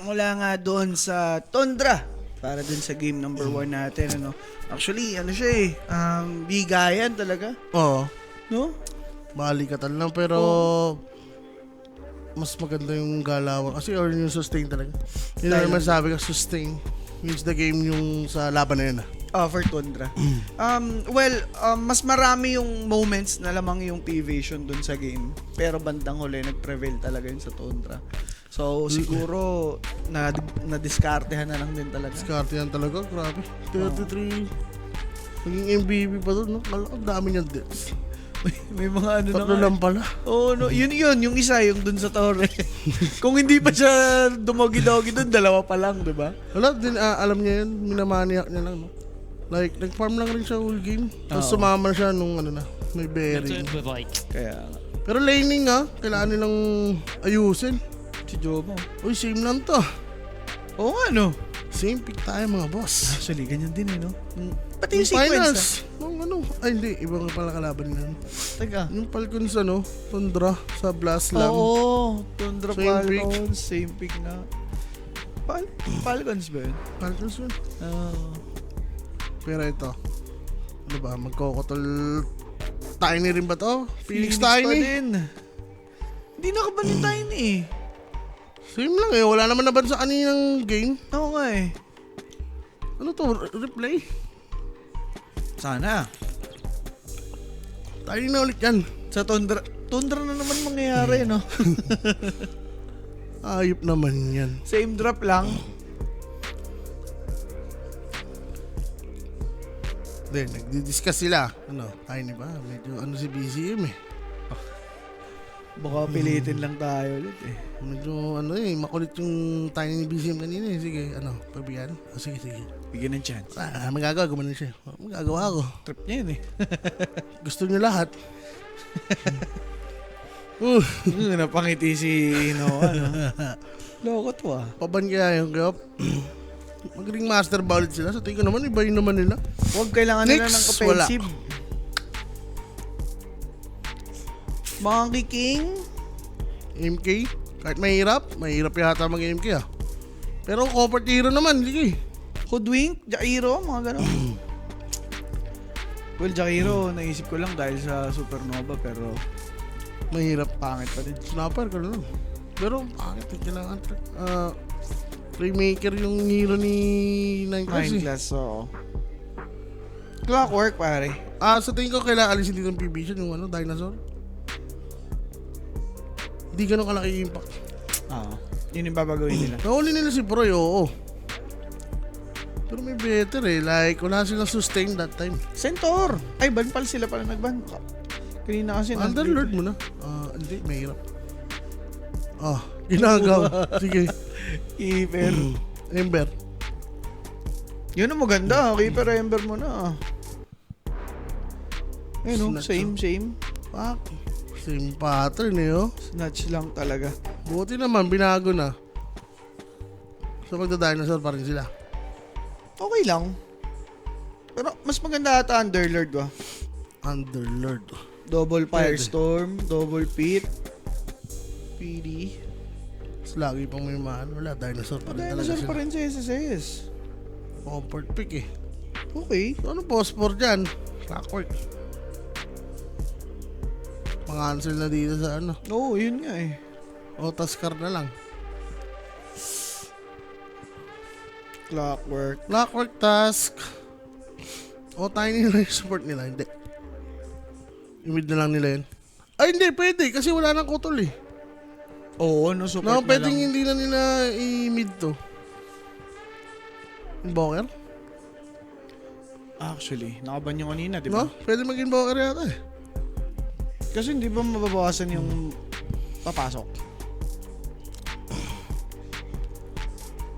mula nga doon sa Tundra para doon sa game number 1 natin, ano. Actually, ano siya eh, bigayan talaga, Oo. no? Balikatan lang pero mas maganda yung galawan kasi or yung sustain talaga. Yun Dahil- naman sabi ko, sustain wins the game yung sa laban na yun. For Tundra. Mas marami yung moments na lamang yung P-Vision dun sa game. Pero bandang huli, nag-prevail talaga yun sa Tundra. So, siguro, na-diskartehan na lang din talaga. Diskarte yan talaga, grabe. 33. Naging MVP pa doon, no? Ang dami niyang deaths. May mga ano na Tatlo nga. lang pala. Oo, no. Yun, yung isa, yung dun sa torre. Kung hindi pa siya dumogi-dogi dun, dalawa pa lang, di ba? Wala din, alam niya yun, minamaniac niya lang, no? Like, nag-farm lang rin siya whole game. Tapos Oo. sumama siya nung ano na, may That's bearing. it with like Kaya, Pero laning kailangan nilang ayusin. si Jomo. Uy, same lang to. Oo nga, no. Same pick tayo mga boss. Actually, ganyan din eh, no? Pati yung Yung sequence, finals, nung ay hindi, ibang pala kalaban nila. Taga. Yung Falcons Tundra sa Blast Lam. Oo, Tundra Same Falcons, same pick na. Falcons ba yun? Falcons yun. Oo. Pero ito, ano ba, magkokotol Tiny rin ba to? Phoenix Tiny? pa din. Hindi nakaban yung Tiny eh. Same lang eh, wala naman naban sa kaninang game. Oo nga eh. Ano to, replay? Sana. Tiny na ulit yan. Sa Tundra na naman mangyayari, no? Ayop naman yan. Same drop lang. Then, nagdi-discuss sila. Ano, Tiny ba? Medyo ano si BCM eh. Baka pilitin lang tayo ulit eh. Medyo ano makulit yung Tiny ni BCM kanina eh. Sige, pabiyan. Sige, sige. Bigyan ng chance. Magagawa, gumanon siya. Magagawa ako. Trip niya yun eh. Gusto niyo lahat. Napangiti si Noah, no? Loko to ah. Paban kaya yung gap. Magaling master ba ulit sila? Sa tingin ko naman, iba yun naman nila. Huwag kailangan nila ng Next, offensive. Monkey King. MK, kahit mahirap yata mag-MK Pero comfort hero naman, sige. Hoodwink, Jairo, mga gano'n. Well, Jairo, naisip ko lang dahil sa Supernova, pero Mahirap. pangit pa din. Snapper ka lang. Pero, bakit kailangan playmaker yung hero ni Nine Class Mind eh. class, oo. Clockwork, pare. Sa tingin ko kailangan alisin dito ng PB yung dinosaur. Hindi ganun kalaki yung impact. Yun yung babagawin nila. Nahuli nila si Proy, oo. Pero may better eh. Like, wala silang sustain that time. Centaur! Ay, banpal sila pala nagban. Kanina kasi Underlord mo na. Hindi, mahirap. Ginagaw. Sige. Keeper. Ember. Yun ang maganda. Keeper Ember mo na. Ayun, same. Fuck. Same pattern eh, oh. Snatch lang talaga. Buti naman, binago na. So, magda-dinosaur pa rin sila. Okay lang. Pero mas maganda ata Underlord ba? Underlord. Double Pwede. Firestorm, double Pit, PD. Tapos lagi pang may wala, dinosaur pa rin talaga Dinosaur sila. pa rin sa SSS. Comfort pick eh. Okay. So, ano phosphor dyan? Clockwork. Pang-ansel na dito sa Oo, yun nga eh. Otascar na lang. Clockwork. Clockwork task. Tiny na yung support nila. Hindi. I-mid na lang nila yun. Ay, hindi. Pwede. Kasi wala nang kutol eh. Oo, no, support No, na pwedeng lang. hindi na nila i-mid to. Invoker? Actually, nakaban yung kanina, di ba? No? Pwede mag-invoker yata eh. Kasi hindi ba mababawasan yung papasok?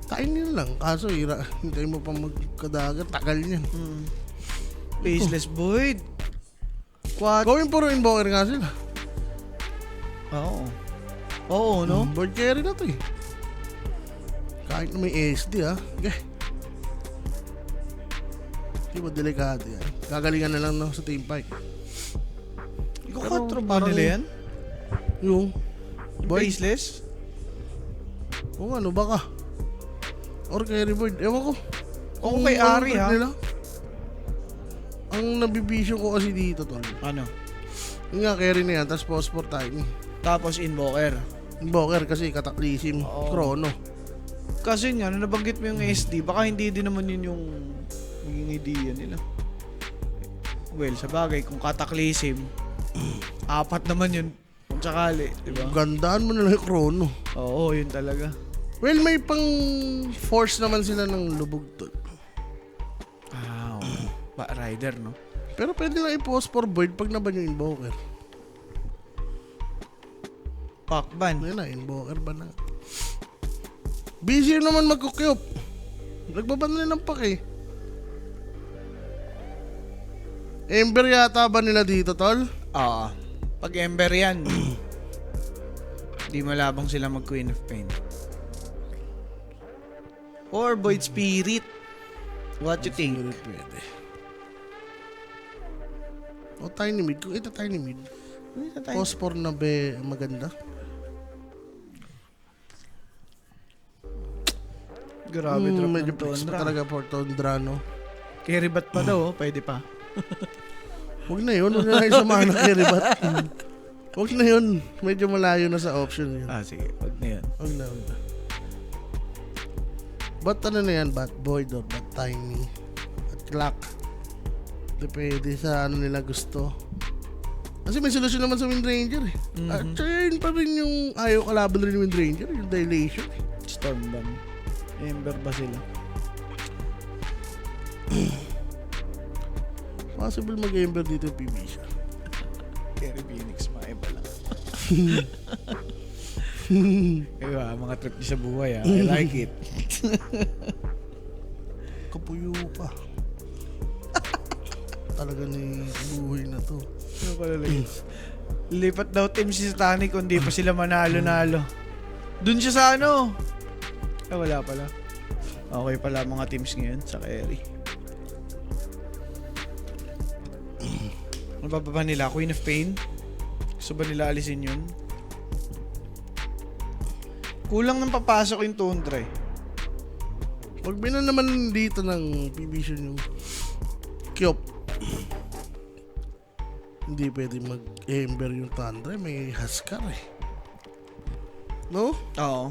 Tiny na lang. Kaso, hintay mo pa magkadagat. Tagal niyan. Faceless Void. Quad. Gawin puro invoker nga sila. Oo. Oo, no? Board carry na to eh. Kahit na may SD Okay. Hindi ba delikado yan? Gagalingan na lang sa team fight. Iko 4 ba parang- nila yan? Yung boy. Faceless? Baka. Or carry board. Ewan ko. Oo, kay Ari, Ano ha? nila? Ang nabibisyo ko kasi dito, tol. Ano? Yung nga, carry na yan, tapos phosphor tiny. Tapos Invoker. Invoker kasi Cataclysm, Oo. Chrono. Kasi nga, nung nabanggit mo yung SD, baka hindi din naman yun yung maging idea nila. Well, sa bagay, kung Cataclysm, 4 naman yun kung sakali, di ba? Gandaan mo na lang yung Chrono. Oo, yun talaga. Well, may pang force naman sila ng lubog, tol. Ah, oo. Rider, no? Pero pwede lang i-phosphor void pag naban yung Invoker. Pakban. Ayun na, Invoker ba na? Busy naman magkukyop. Nagbaban na ng pack eh. Ember yata ba nila dito, tol? Oo. Pag Ember yan, di malabang sila mag Queen of Pain. Or Void Spirit. What you think? Siguro pwede. O tiny mid. Kung ito tiny mid. Phosphor na be maganda. Grabe drop Medyo ng flex pa Tundra. talaga for Tundra, no? Carry bat pa daw, oh. Pwede pa. Huwag na yun. Huwag na yung samahan ng kiribat. Huwag na yun. Medyo malayo na sa option yun. Ah, sige. Wag na yan. Huwag na, huwag na. Ba't ano na yan? Bat void or bat tiny? At clock? Depende sa ano nila gusto. Kasi may solusyon naman sa Wind Ranger eh. At yun pa rin yung ayaw kalaban rin yung Wind Ranger. Yung dilation eh. Stormban. Ember ba sila? Possible mag-ember dito yung PB siya. Carry Phoenix, maiba lang. Diba, mga trip niya sa buhay, ah. I like it. Kapuyo pa. Talaga ni buhay na to. Ano pala lagi? Lipat daw team si Satanic kung di pa sila manalo-nalo. Dun siya sa ano? Wala pala. Okay pala mga teams ngayon sa carry. Ano ba nila? Queen of Pain? Gusto ba nila alisin yun? Kulang nang papasok yung Tundra eh. Pag binan naman dito ng PB yung Kyop, hindi pwede mag-ember yung Tundra. May Huskar eh. No? Oo.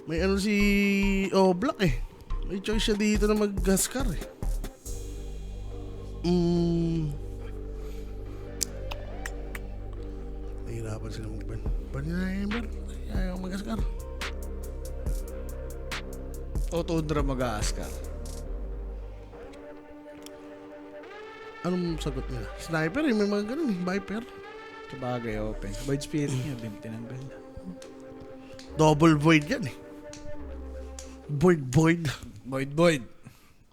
May ano si Oblak eh. May choice siya dito na mag-Huskar eh. Nahihirapan sila mag-ban. Ban nila yung ember. Ayaw mag-Huskar. O Tundra mag-aaskar. Anong sagot nila? Sniper eh. May mga ganun eh. Viper. Sabagay, open. Void Spirit niya, din tinanggal na. Double void yan eh. Void. Void.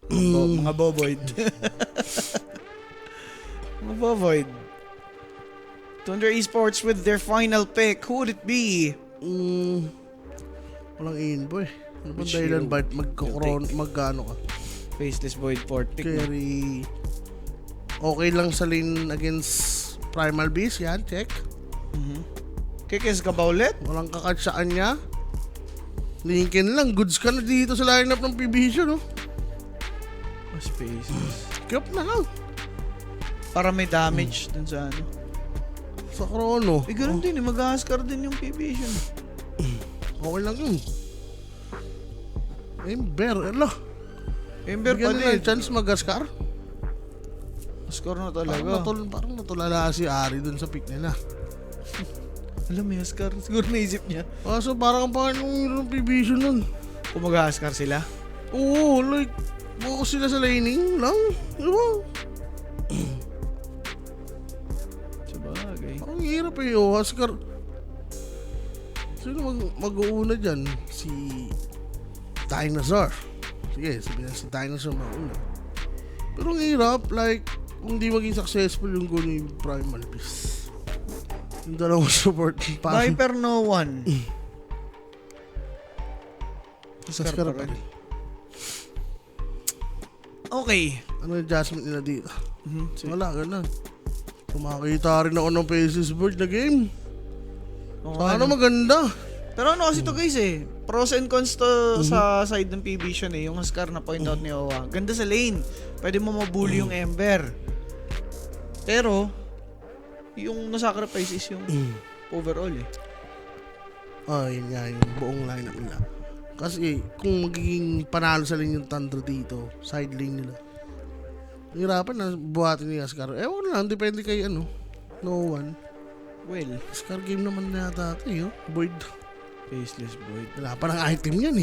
Mga bovoid. Mga bovoid. Thunder Esports with their final pick. Who would it be? Walang inbo eh. Ano bang Which dahilan hero ba you'll mag-ano ka? Faceless Void Port pick. No? Carry. Okay lang sa lane against Primal Beast. Yan, check. Kikis ka ba ulit? Walang kakatsaan niya. Linkin lang. Goods ka na dito sa lineup ng PBC, no? Spaces. Kyop na lang. Para may damage dun sa ano. Sa Chrono. Eh, ganun din eh. Mag-askar din yung PBation. Okay lang yun. Ember. Ano? Ember pa Bigyan nila din. yung chance mag-Askar. Askar na Parang, talaga. parang natulala si Ari dun sa pick nila. Alam, may askar. Siguro naisip niya. So parang ang pangit ng PBC nun. Kung mag-askar sila. Oo, like, focus sila sa laning lang. Di ba? Sabagay. Ang hirap eh, oh. Huskar. Sino mag-uuna dyan? Si Dinosaur. Sige, sabihin na si Dinosaur mauna. Pero ang hirap, like, kung di maging successful yung goal ni Primal Beast. Yung dalawang support. Viper no one. Askar Huskar pa pa rin. rin. Okay. Ano yung adjustment nila dito? Sige. Wala, ganun. Kumakita rin ako ng Faces Board na game. Oo, Sana ano? maganda. Pero ano kasi to guys pros and cons to sa side ng P-Vision yung Huskar na point out ni Owa. Ganda sa lane. Pwede mo mabully yung Ember. Pero, yung nasacrifice is yung overall Yun nga, yung buong lineup nila. Kasi, kung magiging panalo sa lane yung Thunder dito, side lane nila, hirapan na buhatin ni Huskar. Ewan lang, depende kay no one. Well, Huskar game naman na yata ito Void. Faceless Void. Wala pa ng item yan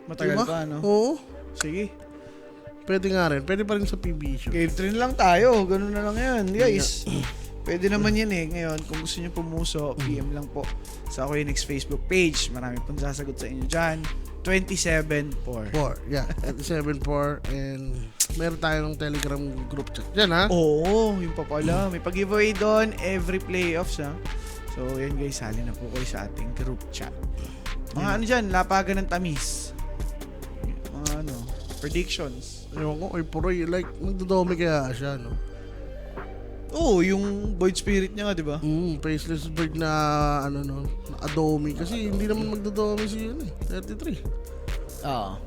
Matagal Diba? pa, no? Oo. Sige. Pwede nga rin. Pwede pa rin sa PB Cave train lang tayo. Ganun na lang yan, guys. Pwede naman yan Ngayon, kung gusto nyo pumuso, PM lang po sa Queenix Facebook page. Marami pong sasagot sa inyo dyan. 27-4. 4. Yeah. 27-4. And meron tayong Telegram group chat dyan, ha? Oo, yung pa pala. May pag-giveaway doon every playoffs, ha? So, yan guys, sali na po kayo sa ating group chat. Mga ano dyan, lapagan ng tamis. Mga predictions. Ewan ko, Puroy, like, magdodomi kaya siya, no? Oo, yung Void Spirit niya nga, di ba? Faceless bird na, na Adomi. Kasi hindi naman magdodomi si 33. Oo.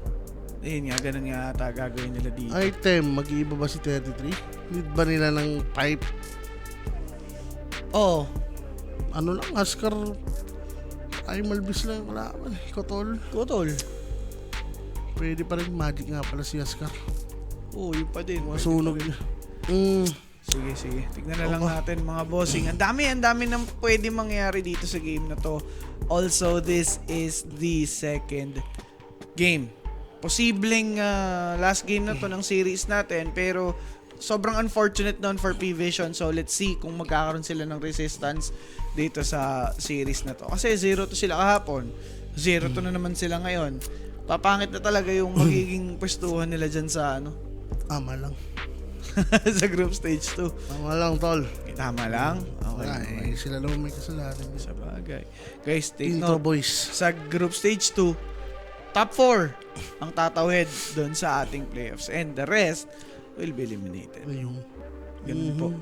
Ayun nga, ganun nga ata gagawin nila dito. Item, mag-iiba ba si 33? Need ba nila ng pipe? Oo. Ano lang, Huskar, ay malbis lang, wala man, Kotol. Kotol. Pwede pa rin magic nga pala si Huskar. Oo, yun pa din. Masunog niya. Sige. Tignan na lang natin mga bossing. Ang dami nang pwede mangyari dito sa game na to. Also, this is the second game. Posibleng last game na to ng series natin, pero sobrang unfortunate noon for P-Vision. So, let's see kung magkakaroon sila ng resistance dito sa series na to. Kasi 0-2 sila kahapon. 0-2 na naman sila ngayon. Papangit na talaga yung magiging pwestuhan nila dyan sa Tama lang. sa group stage 2. Tama lang, tol. Tama lang? Okay. Wala, sila lang may kasalanan. Sa bagay. Guys, take Intro note. boys. Sa group stage 2, top 4 ang tatawid doon sa ating playoffs. And the rest will be eliminated. Ayun. Ganun po.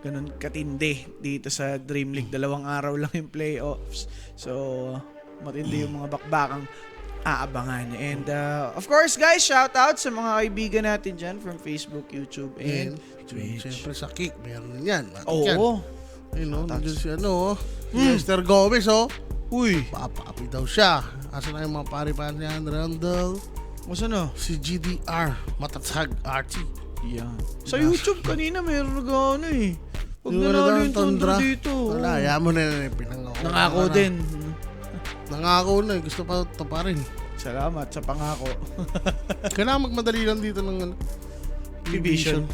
Ganun katindi dito sa Dream League. 2 araw lang yung playoffs. So, matindi yung mga bakbakang aabangan. And of course, guys, shout out sa mga kaibigan natin dyan from Facebook, YouTube, and Twitch. Siyempre sa Kick, meron yan. Oo. Ayun, nandiyan si Mr. Gomez, Uy. Papapi daw siya. Asa na yung mga pari-pari ni Randall? Masa na? Si GDR, Matatsag Archie. Yan. Sa YouTube kanina meron Pag nanalo yung Tundra dito. Wala, ayaw mo na pinangako. Nangako din. Nangako na, gusto pa ito pa rin. Salamat sa pangako. Kailangan magmadali lang dito ng P-Vision.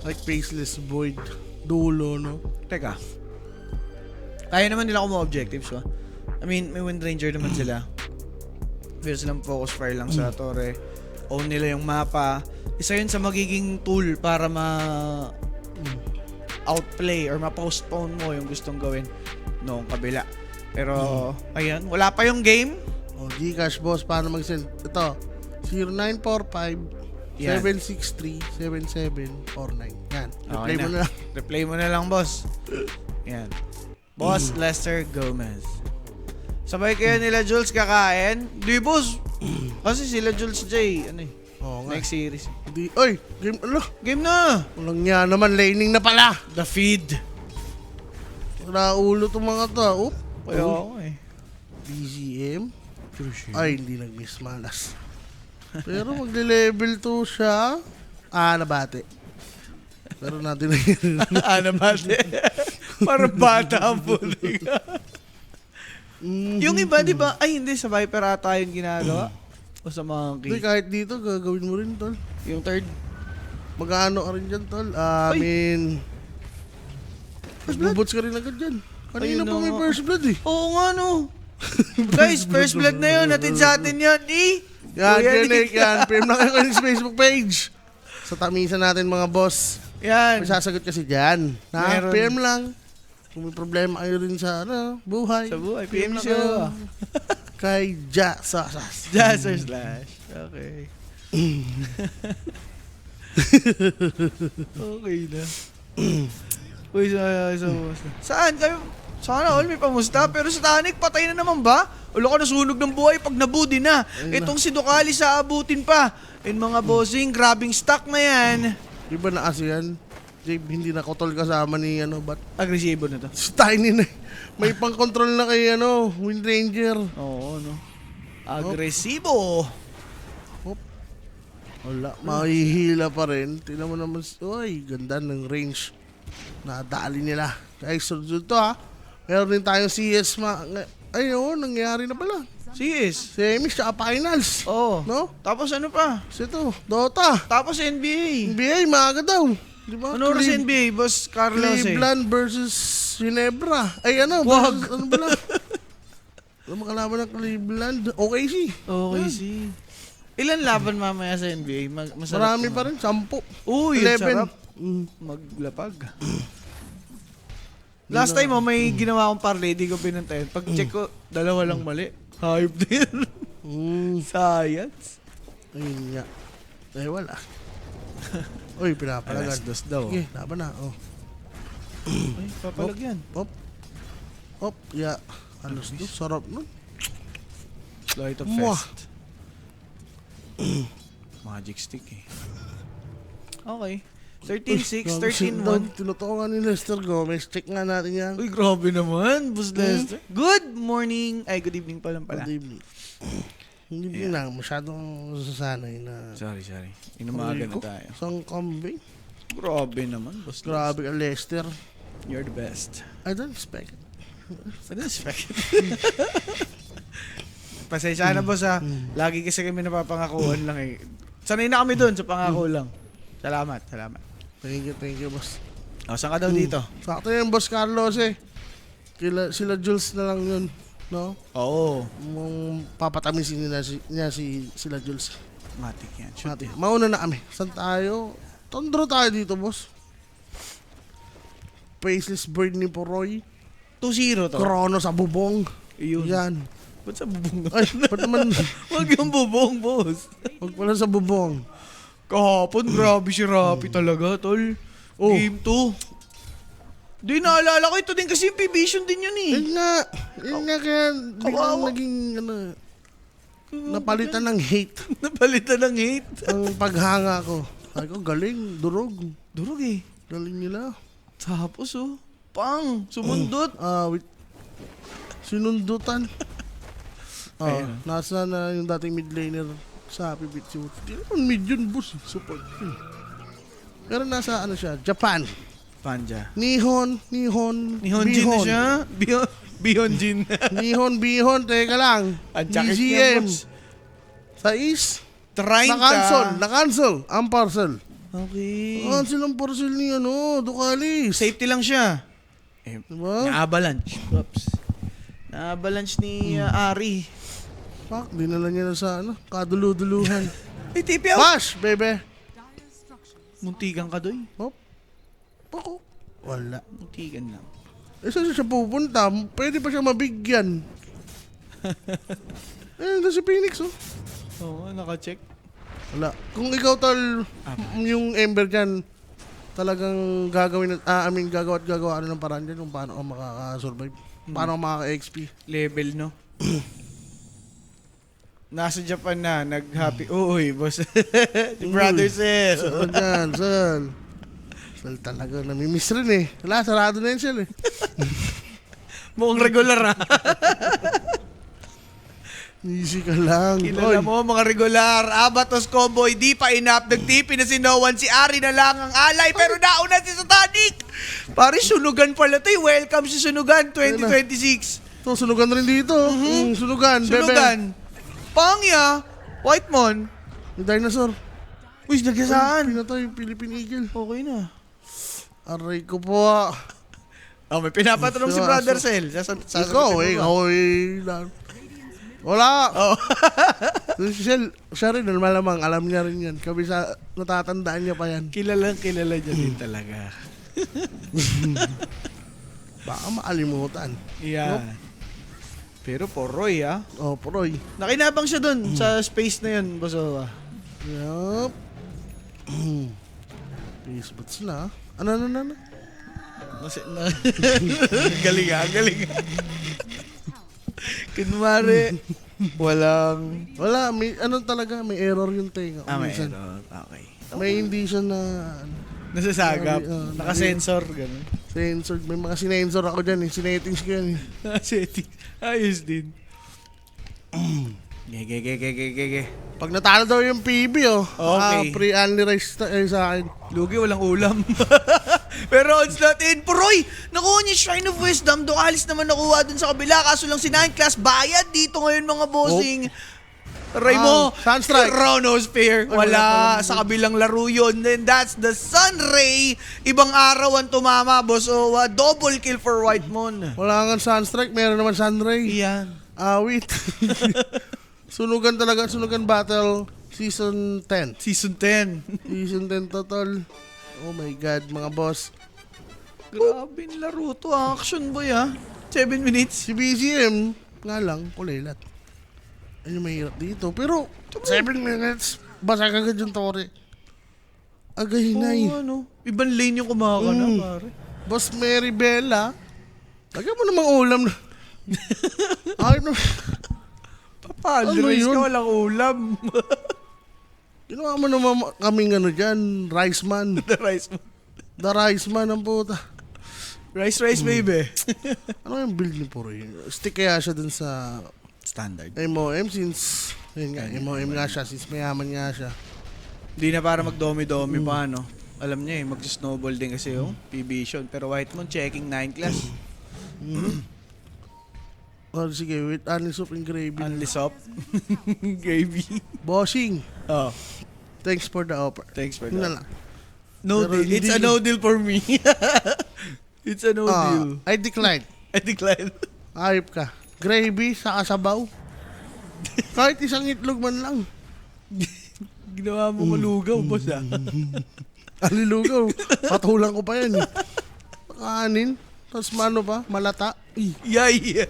Like Faceless Void. Dulo, no? Teka. Kaya naman nila kung mga objectives, I mean, may Wind Ranger naman sila. Pero silang focus fire lang sa torre. Own nila yung mapa. Isa yun sa magiging tool para outplay or ma-postpone mo yung gustong gawin noong kabila. Pero, ayan, wala pa yung game. Gcash boss, paano mag-send? Ito, 0945 Yan. 763-7749. Yan. Okay Replay mo na lang. Replay mo na lang, boss. Yan. Boss Lester Gomez. Sabay kayo nila Jules kakain? Di, boss. Kasi sila Jules J, Oo nga. next series. Oy, game, Game na! walang niya naman, laning na pala. The feed. Naulo itong mga to. Oop. Kaya ako BGM. Ay, hindi nag-miss malas. Pero magle-level 2 siya. Nabate. Pero natin na yun. Anamate. Parang bata ang puling. Yung iba, di ba? Ay, hindi. Sa Viper ata yung ginagawa. O sa Hindi, Monkey. kahit dito, gagawin mo rin, tol. Yung third. Mag-ano ka rin dyan, tol. Bubots ka rin agad dyan. Kanina Ayun pa may na nga. first blood eh. Oo nga, no. Guys, first blood na yun. Natin sa atin yan. Yan, Kuya Nick, Nick. yan. PM na kayo sa Facebook page. Sa tamisan natin mga boss. Yan. May sasagot kasi dyan. Meron. PM lang. Kung may problema kayo rin sa buhay. Sa buhay. PM lang siya. kayo kay Jasas. Jazzer Slash. Okay. Okay na. Uy, saan kayo? Sana all may pamusta. Pero sa Tanik, patay na naman ba? Ulo ko nasunog ng buhay pag nabudi na. Itong si Ducali sa abutin pa. And mga bossing, grabing stock na yan. Iba na kasi yan. Jake, hindi na kotol kasama ni ba't Agresibo na to. si Tiny na. May pang-control na kay Wind Ranger. Oo, no? Agresibo. Wala, mahihila pa rin. Tingnan mo naman, uy, ganda ng range. Nadali nila. Kaya sunod to Meron din tayong CS nangyayari na pala. CS. Semis tsaka finals. Oo. No? Tapos ano pa? Ito, Dota. Tapos NBA. NBA, maaga daw. Di ba? Ano oras NBA, Boss Carlos Cleveland versus Ginebra. Ay Wag. versus, ano ba lang? Ano makalaban ng Cleveland? OKC. Okay, see. Ilan laban mamaya sa NBA? Masarap Marami pa rin, 10. Uy, 11. sarap. Maglapag. Last time may ginawa akong parlay, di ko pinantayan. Pag check ko, 2 lang mali. Hype din. Science. Ayun nga. Eh, wala. Uy, pinapalagan. Alas 2 daw. Sige, laban na. Ay, papalagyan. Hop, ya. Alas 2, sarap nun. Light of Mwah. Fest. Magic stick eh. Okay. 13-6, 13-1. Tinutukan ni Lester Gomez. Check nga natin yan. Uy, grabe naman, Boss Lester. Good morning. Ay, good evening pa lang pala. Good evening. Hindi lang, masyadong sasanay na... Sorry. Inumaga na tayo. Isang kambing. Grabe naman, Boss Lester. Grabe ka, Lester. You're the best. I don't expect it. I don't expect it. Pasensya na, Boss, ha. Lagi kasi kami napapangakuan lang eh. Sanay na kami doon sa pangako lang. Salamat. Thank you, boss. O, saan ka daw dito? Sakto yan, Boss Carlos eh. Sila Jules na lang yun. No? Oo. Papatamisin niya sila Jules. Matik yan. Mati. Mauna na kami. Saan tayo? Tondro tayo dito, boss. Faceless Bird ni Poroy. 2-0 to. Krono sa bubong. Iyon. Yan. Ba't sa bubong Ay, ba't naman? Huwag yung bubong, boss. Huwag pala sa bubong. Kahapon, grabe si Rapi talaga, tol. Oh. Game 2. Di, naalala ko, ito din kasi yung P-Vision din yun eh. Yun nga kaya biglang Kawawa. naging napalitan ng hate Napalitan ng hate. ang paghanga ko. Ay ko, galing, durog. Durog eh. Galing nila. Tapos sumundot. Wait. Sinundutan. Ayun. Nasa na yung dating mid laner sa Happy Beat. Hindi naman mid yun, boss. Support yun. Pero nasa siya, Japan. Panja. Nihon Nihon Jin na siya. Bihon Jin. Bihon, teka lang. Ang jacket niya, BGM. boss. Sa East. 30. Na-cancel. Ang parcel. Okay. Ang parcel ni Ducalis. Safety lang siya. Diba? Na-avalanche. Oops. Na-avalanche ni Ari. Fuck, dinala niya na sa kadulu-duluhan. Ay, tipi out. Bash, bebe. Muntikan ka doy. Hop. Pako. Wala. Muntikan lang. Saan siya pupunta? Pwede pa siya mabigyan. Ito si Phoenix, Oo, naka-check. Wala. Kung ikaw yung Ember dyan, talagang gagawin, gagawa ng paraan dyan kung paano ka makaka-survive. Paano ka makaka-XP. Level, no? Nasa Japan na, nag-happy. Uy, boss. Si Brother Sel. Saan dyan, Sal? Sal talaga, namimiss rin eh. Wala, sarado na yun Sal eh. Mukhang regular, ha? Easy ka lang. Kilala mo, mga regular. Abatos Comboy, di pa enough. Nagtipi na si Noan. Si Ari na lang ang alay. Pero nauna si Satanic. Pare, sunugan pala to. Welcome si Sunugan 2026. So, sunugan rin dito. Sunugan, bebe. Sunugan. Pangya. Whitemon. Yung dinosaur. Uy, nagasaan. Pinatay yung Philippine Eagle. Okay na. Aray ko po. Oh, may pinapatanong si Brother Sel. Ikaw eh. Wala. Oh. Siya rin, malamang. Alam niya rin yan. Kabisa, natatandaan niya pa yan. Kilala niya din talaga. Baka makalimutan. Yeah. Pero Poroy, ah. Oh, Poroy. Nakinabang siya dun sa space na yun, Boso. Yup. Peace buts na. Ano? Galing nga, galing nga. Kunwari, walang... Wala, may talaga, may error yung tenga. may Minsan. error. Okay. May hindi siya na Nasasagap. Naka-sensor, gano'n. censored. May mga sinensor ako dyan. Sinettings ko yan. Setting. Ayos din. Gege. Pag natalo daw yung PB, Okay. pre-only rice sa akin. Lugi, walang ulam. Pero odds natin, Puroy! Nakuha niya Shrine of Wisdom. Doon alis naman nakuha dun sa kabila. Kaso lang si 9 class bayad dito ngayon mga bossing. Raymo, Sunstrike. Chronosphere. Wala. Sa kabilang laro yun. Then that's the Sunray. Ibang araw ang tumama, boss. So, double kill for Whitemon. Wala nga Sunstrike, meron naman Sunray. Iyan. Wait. Sunugan talaga, Sunugan Battle Season 10. Season 10. Season 10 total. Oh my God, mga boss. Grabe yung laro to. Action boy 7 minutes. Si BGM, nga lang, kulilat. Ayun yung mahirap dito. Pero, 7 minutes, basag agad yung tore. Agahinay. Ibang lane yung kumakana, pare. Boss Mary Bella, lagyan mo namang ulam na. Ayun na. Papalo, Ano yun? ka walang ulam. Ginawa mo naman kaming dyan, rice man. The rice. The rice man ang puta. Rice, baby. Ano yung build ni Puri? Stick kaya siya dun sa Standard. MOM since, yun nga, MOM nga siya, since mayaman nga siya. Hindi na para magdomi-domi pa, no? Alam niya mag-snowball din kasi yung P-Vision. Pero Whitemon checking 9 class. Oh, sige, with Anisop and Gravy. Unlisop. Gravy. Bossing, Oh, thanks for the offer. thanks for Yun na that. lang. No Pero deal. It's a hindi- no deal for me. It's a no deal. I decline. I decline. Ayop ka. Gravy sa kasabaw. Kahit isang itlog man lang. Ginawa mo malugaw, boss Alilugaw. Patulang ko pa yan. Kanin. Tapos mano pa, malata. Yay!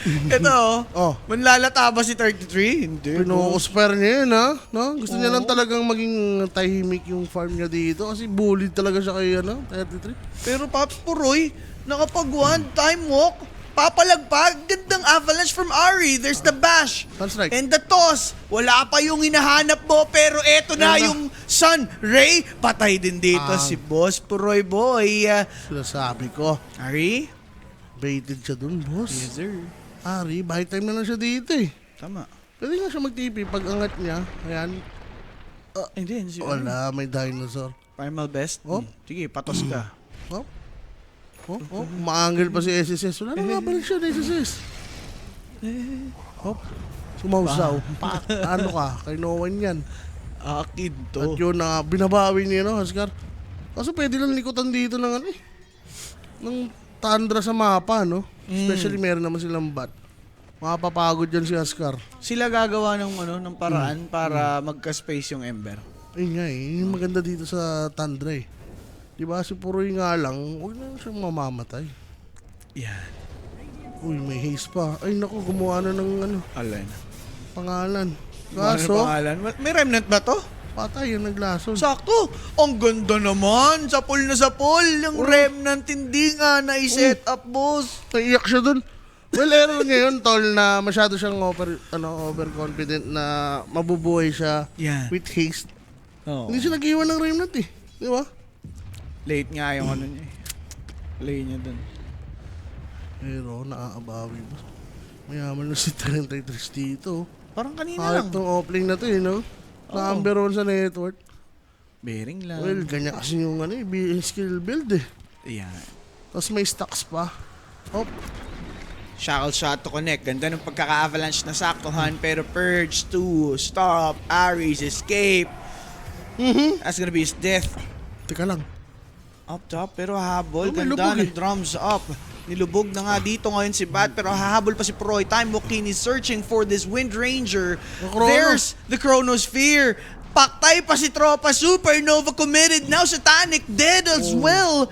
Ito, Oh, manlalata ba si 33? Hindi. pinukusper niya yun, ha? No? Gusto niya lang talagang maging tahimik yung farm niya dito kasi bullied talaga siya kay 33. Pero Pops Puroy, nakapag one time walk, papalagpag, gandang avalanche from Ari. There's the bash. Sunstrike. And the toss. Wala pa yung hinahanap mo, pero eto na Meron na. yung Sun Ray. Patay din dito Ah. si Boss Puroy Boy. Sinasabi ko, Ari? baited siya dun, boss. Yes, sir. Ari, buy time na lang siya dito eh. Tama. Pwede nga siya mag-TP pag angat niya. Ayan. Hindi, si Wala, may dinosaur. Primal Best. Oh. Sige, patos ka. Oh, maangle pa si SSS. Wala na nga pala siya na SSS. Hop. Sumausaw. Ano ka? Kay Noan yan. Akid At to. yun na binabawi niya, no, Oscar? Kaso pwede lang likutan dito ng ng tundra sa mapa, no? Especially meron naman silang bat. Makapapagod yan si Oscar. Sila gagawa ng paraan para magka-space yung Ember. Ayun nga eh, yung maganda dito sa tundra eh. Diba, si Puroy nga lang, huwag na siyang mamamatay. Yan. Uy, may haze pa. Ay naku, gumawa na ng Alin. pangalan. Ano Kaso, pangalan? May remnant ba to? patay yung naglason. Sakto. Ang ganda naman. Sa pool na sa pool. Yung remnant hindi nga na-set up, boss. Naiyak siya dun. Well, error ngayon, tol, na masyado siyang overconfident na mabubuhay siya Yan. with haste. Oh. Hindi siya nag-iwan ng remnant eh. Di ba? Late nga yung niya. Play niya dun. Pero naaabawi ba? Mayaman na si 33 dito. Parang kanina Kahit lang. tong offling na to no? Na number 1 sa network. Bearing lang. Well, ganyan kasi yung skill build eh. Yan. Tapos may stocks pa. Hop. Shackle shot to connect. Ganda ng pagkaka-avalanche na saktuhan. Pero Purge to stop Aries escape. That's gonna be his death. Teka lang. Up top, pero habol. Oh, may Ganda lubog ng drums up. Nilubog na nga dito ngayon si Bat, pero hahabol pa si Proy. Time Walking is searching for this Wind Ranger. Chrono. There's the Chronosphere. Paktay pa si Tropa. Supernova committed. Now Satanic dead as well.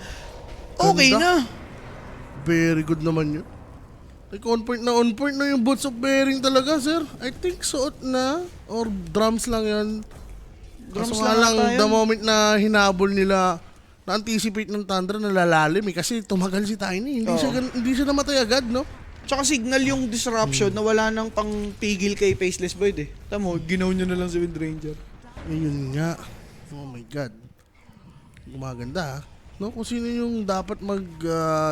Okay Ganda. na. Very good naman yun. Like on point na yung boots of bearing talaga, sir. I think suot na. Or drums lang yan. Drums Kaso lang nga lang, ata yun. the moment na hinabol nila na-anticipate ng Thundra na lalalim kasi tumagal si Tiny. Hindi siya namatay agad, no? Tsaka signal yung disruption na wala nang pang pigil kay Faceless Void eh. Tamo, ginaw nyo na lang si Wind Ranger. Ayun nga. Oh my God. Gumaganda, ha? No, kung sino yung dapat mag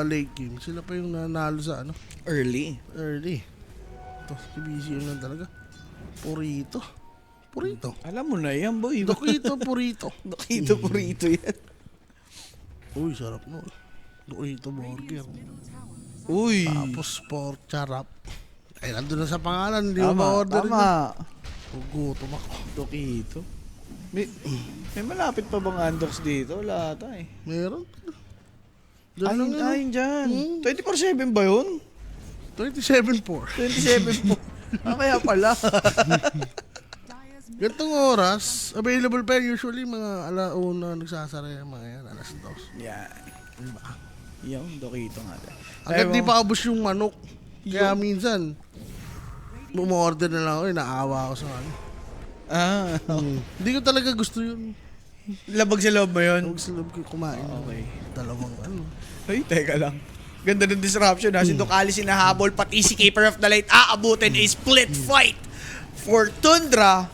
late game, sila pa yung nanalo sa Early. Ito, si BCM lang talaga. Purito. Alam mo na yan, boy. Dokito Purito. Dokito Purito yan. Uy, sarap no. Dokito Burger. Uy. Tapos pork charap. Ay, nandun na sa pangalan. Hindi mo ma-order. Tama. Gugutom ako. Dokito. May malapit pa bang Andox dito? Wala ata eh. Meron. Ayun dyan. 24/7 ba yun? 27-4. 27 po. Kaya pala. Gantong oras, available pa yan. Usually mga alauna nagsasara yung mga yan. Alas 2. Yan. Diba? Yung Dokito nga. Agad di pa abos yung manok. Kaya minsan, bumorder na lang ako. Naawa ako sa Hindi ko talaga gusto yun. Labag sa loob mo yun? Huwag sa loob ko kumain. Okay. Dalawang Ay, teka lang. Ganda ng disruption ha. Si Doc Alice hinahabol, pati si Keeper of the Light aabutin a split fight for Tundra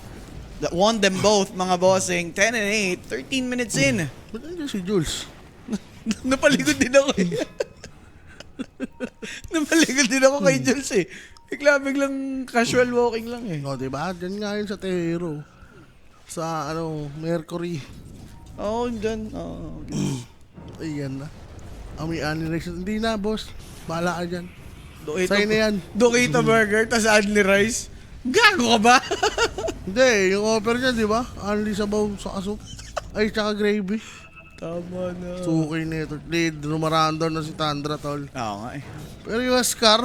that won them both, mga bossing. 10 and 8, 13 minutes in. Ba't nandiyan si Jules? Napaligod din ako eh. Napaligod din ako kay Jules eh. Biglang casual walking lang eh. O, diba? Diyan nga yun sa Tehero. Sa, Mercury. Oo, dyan. Oo. Ayan na. May animation. Hindi na, boss. Bahala ka dyan. Dokito, Sa'yo na yan. Dokito Burger, tas Only Rice. Gago ka ba? Hindi, yung offer niya, di ba? Only sabaw sa kasuk. Ay, tsaka gravy. Tama na. Sukay na ito. Lead, rumaraan daw na si Thundra, tol. Oo nga eh. Pero yung Scar,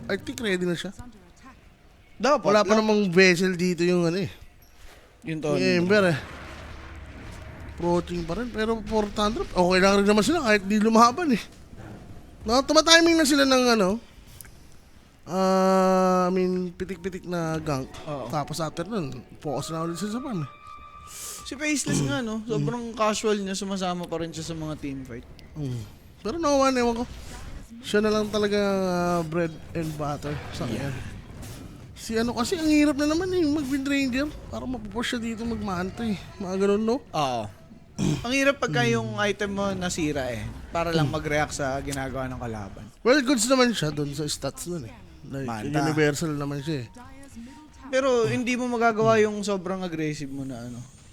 I think ready na siya. Dapat Wala pa lang. namang vessel dito yung Yung to. yung Ember Approaching pa rin. Pero for Thundra, okay lang rin naman sila kahit di lumaban eh. No, tumatiming na sila ng pitik-pitik na gank. Oo. Tapos after nun, focus na ulit sila sa pan. Si Faceless nga no, sobrang casual niya, sumasama pa rin siya sa mga team fight. Pero no one, ewan ko. Siya na lang talaga bread and butter sa kanya. Si kasi, ang hirap na naman mag-Wind Ranger. Para mapupush siya dito magmanta Mga ganun, no? Oo. Ang hirap pagka yung item mo nasira eh. Para lang mag-react sa ginagawa ng kalaban. Well, goods naman siya doon sa stats nun Like, Manta. universal naman siya Pero hindi mo magagawa yung sobrang aggressive mo na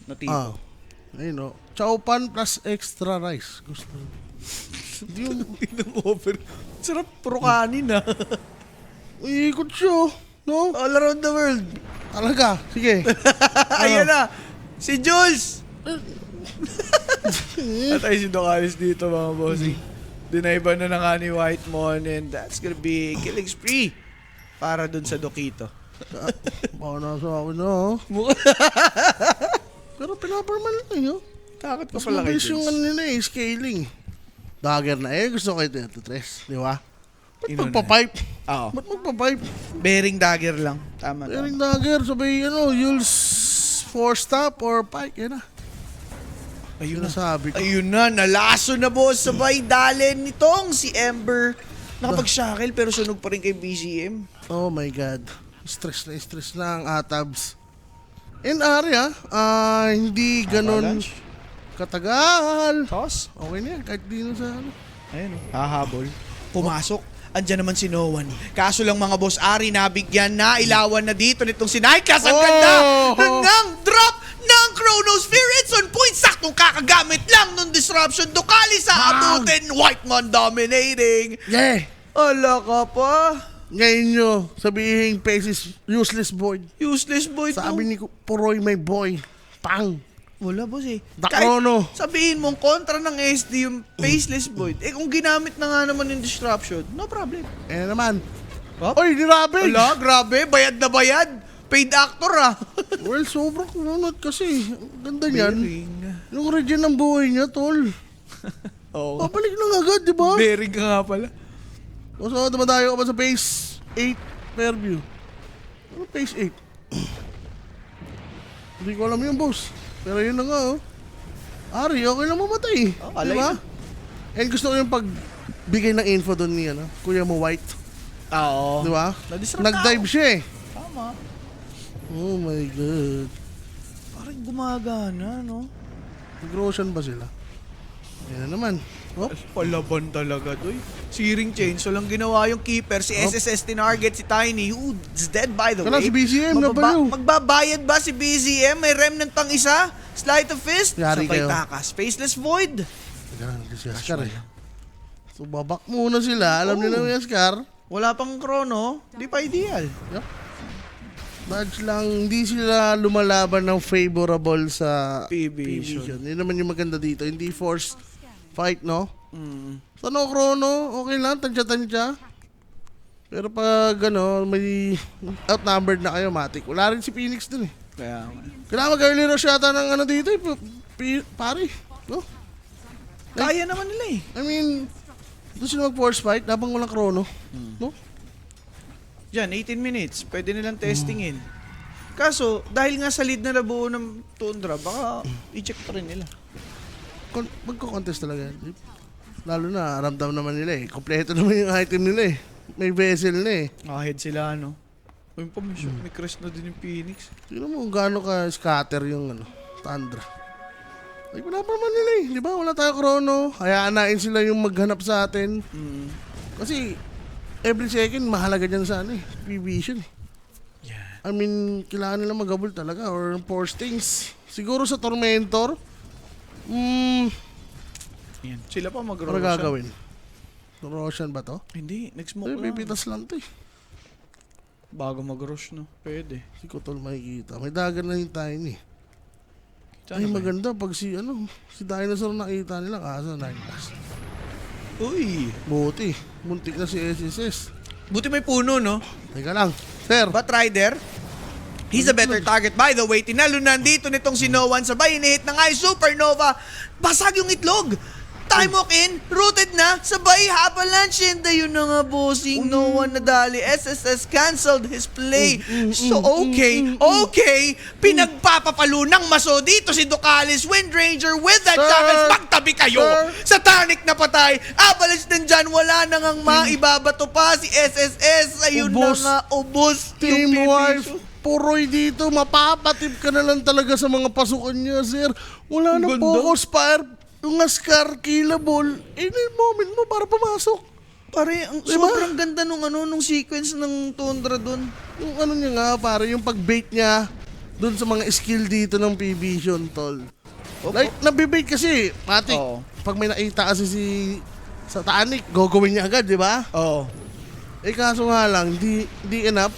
na tipo. Ayun, no? Chow pan plus extra rice. Gusto. Hindi yung... Over. Sarap, puro kanin ah. Ikot siya, no? All around the world. Talaga, sige. Ayan na. Si Jules! At ay si Doc Alice dito mga bossing. Dinaiba na nga ni Whitemon and that's gonna be killing spree para dun sa Dokito. Baka nasa ako na, Pero pinaparman lang Takot pa Mas pala kay mabilis yung Jules. nila scaling. Dagger na gusto ko ito 3, di ba? Ba't Ino na. magpa-pipe? Oo. Ba't magpa-pipe? Bearing dagger lang. Tama. Ring dagger, sabay Yules 4-stop or pike, yan na. Ayun na. Nasabi ko. Ayun na, nalaso na boss. Sabay dalin nitong si Ember. Nakapag-shackle pero sunog pa rin kay BCM. Oh my God. Stress na ang atabs. In area, hindi ganun Avalanche. katagal. Toss. Okay na yan, kahit di na sa Ayun o. Hahabol. Pumasok. Andyan naman si Noan. Kaso lang mga boss, Ari, nabigyan na. Ilawan na dito nitong si Nykas. Ang ganda ng drop ng Chronosphere. It's on point. Saktong kakagamit lang ng disruption. Dukali sa abutin. Whitemon dominating. Yeah! Ala ka pa. Ngayon nyo, sabihin Paces useless boy. Useless boy to. Sabi ni Puroy my boy. Pang! Wala boss eh. Dakrono. Sabihin mong kontra ng SD yung Faceless Void. Eh kung ginamit na nga naman yung disruption, no problem. Naman. Hop. Oy, nirabe! Wala, grabe. Bayad na bayad. Paid actor ah. Well, sobrang kunot kasi. Ang ganda niyan. Bearing. Yung origin ng buhay niya, tol. Oo. Babalik lang agad, di ba? Bearing ka nga pala. So, dumadayo ka ba sa phase 8 Fairview? Ano phase 8? Hindi ko alam yun, boss. Pero yun na nga, Ari, okay lang mamatay. Oh, Di alay ba? na. And gusto ko yung pagbigay ng info doon ni Kuya mo White. Oo. Di ba? Na-disrupt Nag-dive na ako. siya eh. Tama. Oh my God. Parang gumagana, no? Nag-Roshan ba sila? Ayan na naman. Oh, Palaban talaga, doy. Searing chainsaw lang ginawa yung keeper. Si SSS tinarget si Tiny, who's dead by the Kala way. si BCM na ba yun? Magbabayad ba si BCM? May remnant pang isa? Sleight of fist? Yari Sabay kayo. takas. Faceless void. Ganun si Oscar eh. So babak muna sila. Alam nila yung Oscar. Wala pang chrono. Di pa ideal. Yup. Dodge lang, hindi sila lumalaban ng favorable sa PB. Yun naman yung maganda dito. Hindi forced fight, no? Mm. Sa no chrono, okay lang, tansya-tansya. Pero pag may outnumbered na kayo, matik. Wala rin si Phoenix dun eh. Kaya, Kailangan mag-early rush yata ng dito eh. Pare, no? kaya naman nila eh. I mean, doon sila mag-force fight, habang walang chrono. No? Diyan, 18 minutes. Pwede nilang testingin. Kaso, dahil nga sa lead na nabuo ng Tundra, baka i-check pa rin nila. Magko-contest talaga yan. Lalo na, ramdam naman nila eh. Kompleto naman yung item nila eh. May vessel na eh. Ahead sila, ano? Ayun pa, may crash na din yung Phoenix. Tignan mo kung gaano ka-scatter yung Tundra. Ay, wala pa naman nila eh. Di ba? Wala tayo chrono. Hayaan nain sila yung maghanap sa atin. Mm. Kasi, every second, mahalaga dyan sa P-Vision eh. Yeah. I mean, kailangan nila mag-abol talaga or force things. Siguro sa Tormentor, Yan. Sila pa ano mag-Roshan. gagawin? Roshan ba to? Hindi, next smoke Ay, lang. pipitas lang to eh. Bago mag-rush, no? Pwede. Si Kutol makikita. May dagger na yung Tiny. Saan Ay, na ba maganda pag si Dinosaur nakita nila kaso 9+. yun? Uy! Buti. Muntik na si SSS. Buti may puno, no? Teka lang. Sir. Bat Rider, he's a better target. By the way, tinalunan dito nitong si Noan. Sabay inihit na nga yung Supernova. Basag yung itlog. Time walk in, rooted na, sabay Avalanche. Hindi yun na nga, bossing. No one nadali. SSS canceled his play. So, okay. Pinagpapapalo ng maso dito si Ducalis. Wind Ranger with that Sir! tackles. Magtabi kayo. Sir! Sa Tanic na patay. Avalanche nandyan. Wala na ngang maibabato pa si SSS. Ayun Ubos. na nga, ubos. Team yung Wife. PB. Puroy dito. Mapapatip ka na lang talaga sa mga pasukan niya, sir. Wala Ang na ganda. focus fire. Yung Ascar, killable. Yung moment mo para pumasok. Pare, ang Diba? sobrang ganda nung sequence ng Tundra dun. Yung niya nga, pare, yung pag-bait niya dun sa mga skill dito ng P-Vision, tol. Like, nabibait kasi, matik. Oo. Pag may nakita kasi sa Tanic, gagawin niya agad, di ba? Oo. Eh kaso nga lang, di enough,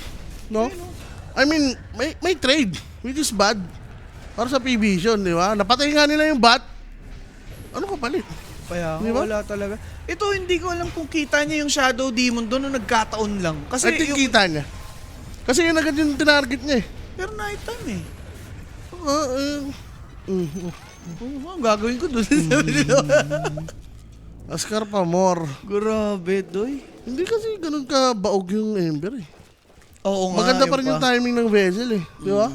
no? I mean, may trade, which is bad. Para sa P-Vision, di ba? Napatay nga nila yung bot. Ano ka palit? Kaya Di ba? wala talaga. Ito, hindi ko alam kung kita niya yung Shadow Demon doon nung nagkataon lang. Kasi I think kita niya. Kasi yun agad yung tinarget niya eh. Pero night time eh. Ang gagawin ko doon. Ascar pa more. Grabe, doy. Hindi kasi ganun ka baog yung Ember eh. Oo nga. Maganda pa rin yung timing ng vessel eh. Di ba?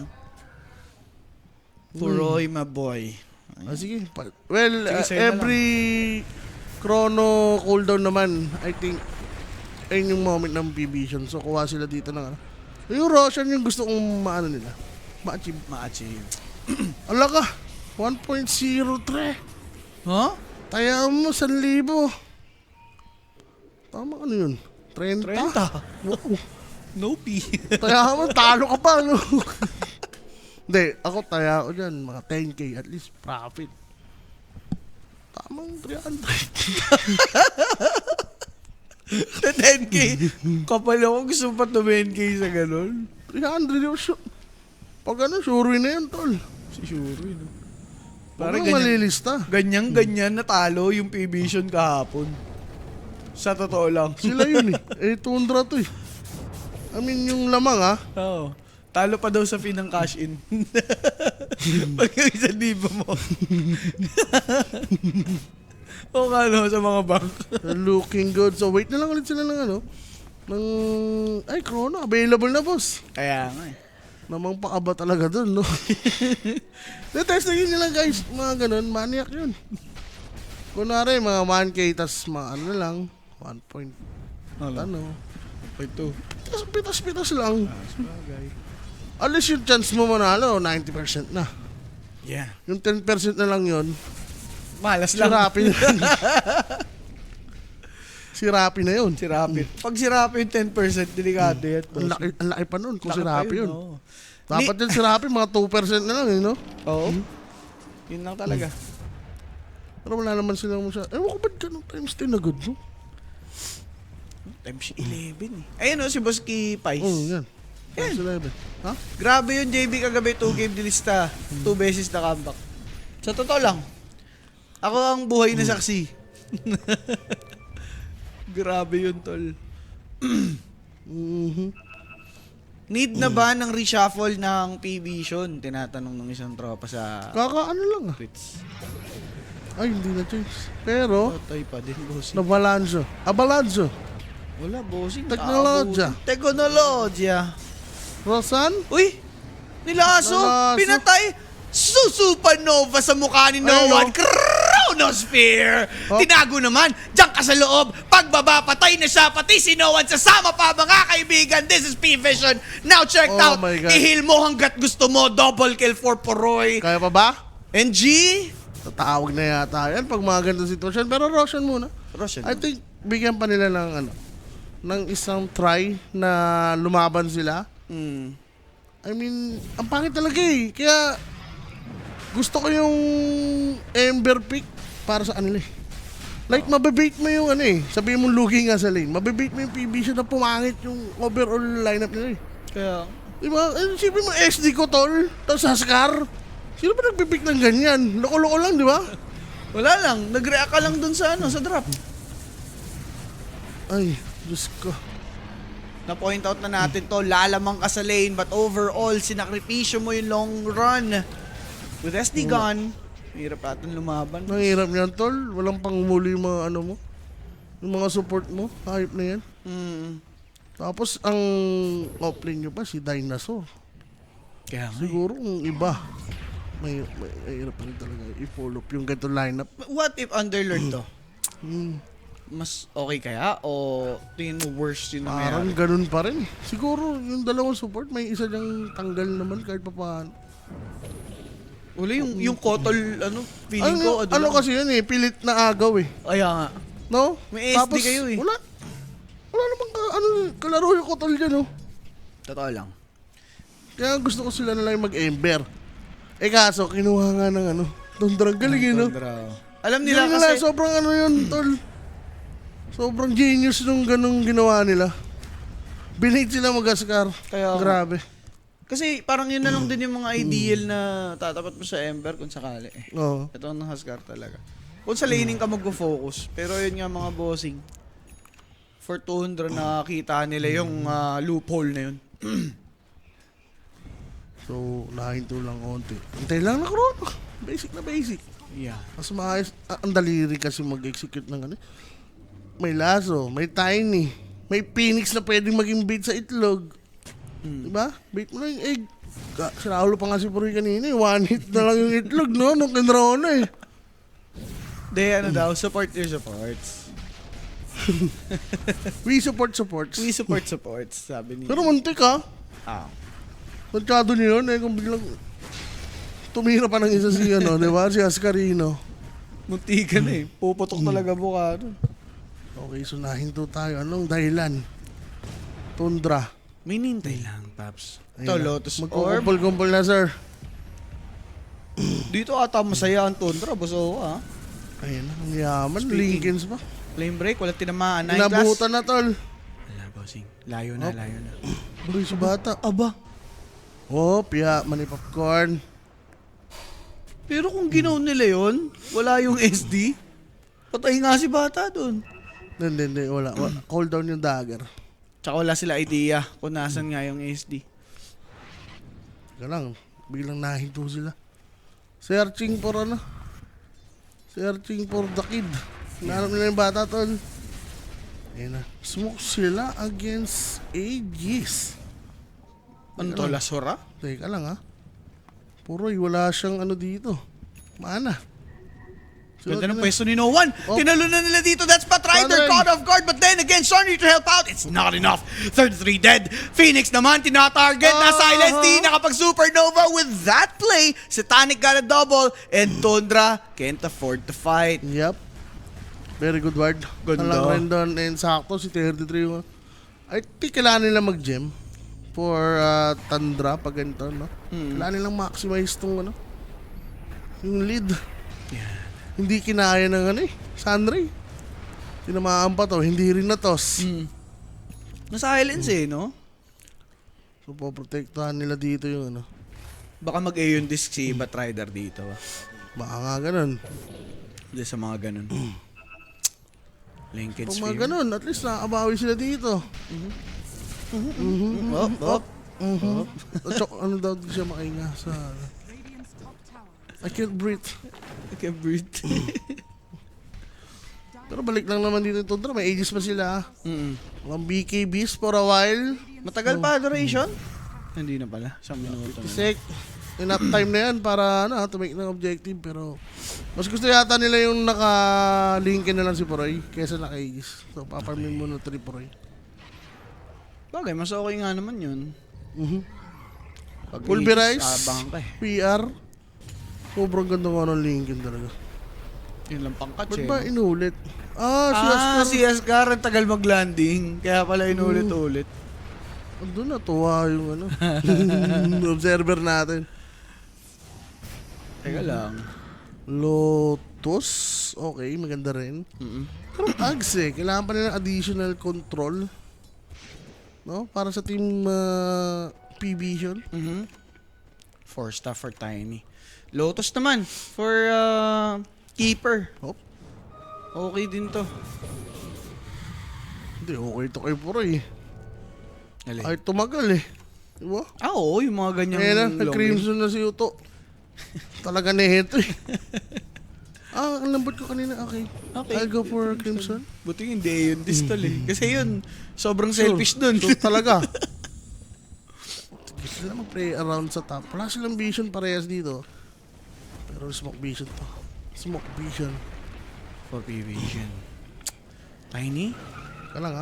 Puroy, my boy. Ah, sige. Well, Sige, sa'yo na every chrono cooldown naman, I think, ayun yung moment ng P-Vision. So, kuha sila dito ng yung Roshan yung gusto kong maano nila. Ma-achieve. Ma-achieve. Ala ka, 1.03. Huh? Taya mo, 1,000. Tama ano yun? 30? 30. Wow. No P. Taya mo, talo ka pa, no? Hindi, ako taya ko dyan, mga 10K, at least profit. Tamang 300. 10K. Kapal ako, gusto pa 10K sa ganun. 300 yung pag ano, sure win na yun, tol. Si Shuri, no? Parang Parang malilista. ganyan natalo yung P-Vision kahapon. Sa totoo lang. Sila yun eh. Tundra to eh. I mean, yung lamang Oo. Talo pa daw sa fee ng cash-in. Pag yung 1,000 mo. O ano, sa mga bank. Looking good. So, wait na lang ulit sila ng chrono. Available na, boss. Kaya nga eh. Namang pakaba talaga dun, no? Testingin nila guys, mga ganun, maniac yun. Kunwari, mga 1K, tas mga ano lang, 1 point, ano, 1.2. tas pitas-pitas lang. Sabagay. At least yung chance mo manalo, 90% na. Yeah. Yung 10% na lang yun, Malas si lang. Rappi na yun. Si Rappi na yun. Si Rappi. Pag si Rappi yung 10%, delikado yan. Ang laki pa nun kung si Laki pa Rappi yun. oo. Dapat yun si Rappi, mga 2% na lang, no? Oo. Yun lang talaga. Pero wala naman silang masya. Ewan ko ba't ganun times 10 agad, no? Times 11 eh. Ayun o, si Boski Pies. Oo, yan. Times 11. Ha? Grabe yun, JB, kagabi 2 game dilista. 2 beses na comeback. Sa totoo lang, ako ang buhay na saksi. Grabe yun, tol. Mhm. Need na ba ng reshuffle ng P-Vision? Tinatanong ng isang tropa sa Kaka ano lang ah. tweets. Ay, hindi na change. Pero, Totoy pa din, bossing. nabalanso. Abalanso. Wala, bossing. Teknolodya. Teknolodya. Rosan? Uy! Nilaso! Nilaso. Pinatay! Supernova sa mukha ni No Ayun, One! Chronosphere! Oh. Tinago naman! Diyan ka sa loob! Pagbaba, patay na siya! Pati si No One! Sasama pa mga kaibigan! This is P-Vision! Now checked Oh out! my God. I-heal mo hanggat gusto mo! Double kill for Poroy! Kaya pa ba? NG? Tatawag na yata yan pag mga ganitong sitwasyon. Pero Roshan muna. Roshan. I think, bigyan pa nila ng ano, ng isang try na lumaban sila. I mean, ang pangit talaga eh. Kaya, gusto ko yung Ember pick para sa kanila eh. Like, mabibait mo yung ano eh. Sabihin mo lugi nga sa lane. Mabibait mo yung PB na pumangit yung overall lineup nila eh. Kaya, Diba? Eh, sipin mo SD ko tol. Tapos Huskar. Sino ba nagpipick ng ganyan? Loko-loko lang, di ba? wala lang. Nag-react ka lang dun sa sa drop. Ay, Diyos ko. Na-point out na natin to, lalamang ka sa lane, but overall, sinakripisyo mo yung long run. With SD gun, hirap natin lumaban. Mahirap yan tol. Walang pangumuli yung mga ano mo. Yung mga support mo. Hype na yan. Tapos ang offlane nyo pa si Dinosaur. Kaya nga. Siguro kung iba, may hirap pa rin talaga i-follow up yung ganito lineup. What if underlord to? Hmm. Mas okay kaya? O tingin mo worse yung Parang nangyayari? ganun pa rin. Siguro yung dalawang support, may isa diyang tanggal naman kahit pa paano. Wala yung kotol, feeling ko, Ano kasi yan eh, pilit na agaw eh. Kaya nga. No? May SD kayo eh. Wala namang kalaro yung kotol dyan oh. Totoo lang. Kaya gusto ko sila na lang mag-ember. Eh kaso, kinuha nga ng Tundra. Galing yun, no? Alam nila Galing kasi, sobrang yun, tol. Sobrang genius nung ganung ginawa nila. Binate sila mag-Huskar. Kaya nga. Grabe. kasi parang yun na lang din yung mga ideal na tatapat mo sa Ember kung sakali. Oo. Ito ang Huskar talaga. Kung sa laning ka mag-focus, pero yun nga mga bossing, for 200 nakakita nila yung loophole na yun. So, nahinto lang konti. Hintay lang na Chrono. Basic na basic. Yeah. Mas maayos. Ang daliri kasi mag-execute ng ano. May laso, may tiny, may phoenix na pwedeng maging bait sa itlog. Diba? Bait mo lang yung egg. Sinaulo pa nga si Puroy kanina eh. One hit na lang yung itlog, no? Nung kinraw na eh. De, daw, support your supports. We support supports. We support supports, sabi niya. Pero muntik ha. Ah. Masyado niyo yun eh. Kung biglang tumira pa ng isa si diba? Si Ascarino. Muntikan eh. Puputok talaga mukha. Okay, so nahinto tayo. Anong dahilan? Tundra. May nintay lang, Paps. Ayun Ito, na. Lotus Orb. Magkukumpul-kumpul na, sir. Dito ata masaya ang Tundra, boso ha. Ayun na, ang yaman. Speaking. Lincolns pa. Flame break, wala tinamaan. 9 class. Inabutan na, tol. Wala, bossing. Layo na, layo na. Buray si bata. Aba. Oh, piya, mani popcorn. Pero kung ginaw nila yon, wala yung SD. Patay nga si bata doon. Hindi, wala. Hold down yung dagger. Tsaka wala sila idea kung nasan nga yung SD. Teka lang, biglang nahinto sila. Searching for Searching for the kid. Hinahanap nila yung bata, tol. Ayun na. Smoke sila against Aegis. Ano to, Lasura? Teka lang ha. Puroy, wala siyang ano dito. Mana. Ganda ng pwesto ni No One. Oh. Tinalo na nila dito. That's Batrider Patay. caught off guard. But then again, Sonny to help out. It's not enough. 33 dead. Phoenix naman, tina-target na Silence D. Nakapag-supernova with that play. Satanic got a double. And Tundra can't afford to fight. Yep. Very good word. Ganda. Alang rin doon. And sakto, si 33 yung... I think kailangan nila mag-gem for Tundra pag ganito, no? Kailangan nilang maximize tong ano, yung lead. Hindi kinaya ng ano Sunray. Tinamaan pa to, hindi rin natos. Na-silence no? So, poprotektahan nila dito yung ano. Baka mag-Aeon Disc si Batrider dito. Baka nga ganun. Hindi sa mga ganun. Linkage Kung mga Sphere. ganun, at least nakakabawi sila dito. Op. Ano daw di siya makainga sa... I can't breathe. I can't breathe. Pero balik lang naman dito yung Tundra. May ages pa sila. Mm-mm. Mga BKBs for a while. Matagal pa duration? Hindi na pala. 1 minuto na. Sek. Enough time na yan para to make ng objective. Pero mas gusto yata nila yung naka-linkin na lang si Puroy kaysa naka-aegis. So paparmin mo na 3 Puroy. Bagay, mas okay nga naman yun. Pag Pulverize, abang ka PR. Sobrang ganda nga ng linkin talaga. Yun lang pangkat Ba't ba inulit? Si Oscar. si Ascar ang tagal mag-landing. Kaya pala inulit-ulit. Doon natuwa yung ano. Observer natin. Teka lang. Lotus. Okay, maganda rin. Pero Ags kailangan pa nila additional control. No? Para sa team P-Vision. 4 for Tiny. Lotus naman for Keeper. Oh. Okay din to. Hindi, okay to kay Puroy. Alin? Ay, tumagal Diba? Oo, yung mga ganyang Ngayon na, long nag-crimson na si Uto. Talaga neto ang lambot ko kanina. Okay. I'll go for crimson. Buti hindi yun distol Kasi yun, sobrang selfish dun. Sure talaga. Sige sila mag-play around sa top. Wala silang vision parehas dito. Pero smoke vision to. Smoke vision. For P-Vision. Tiny? Ka lang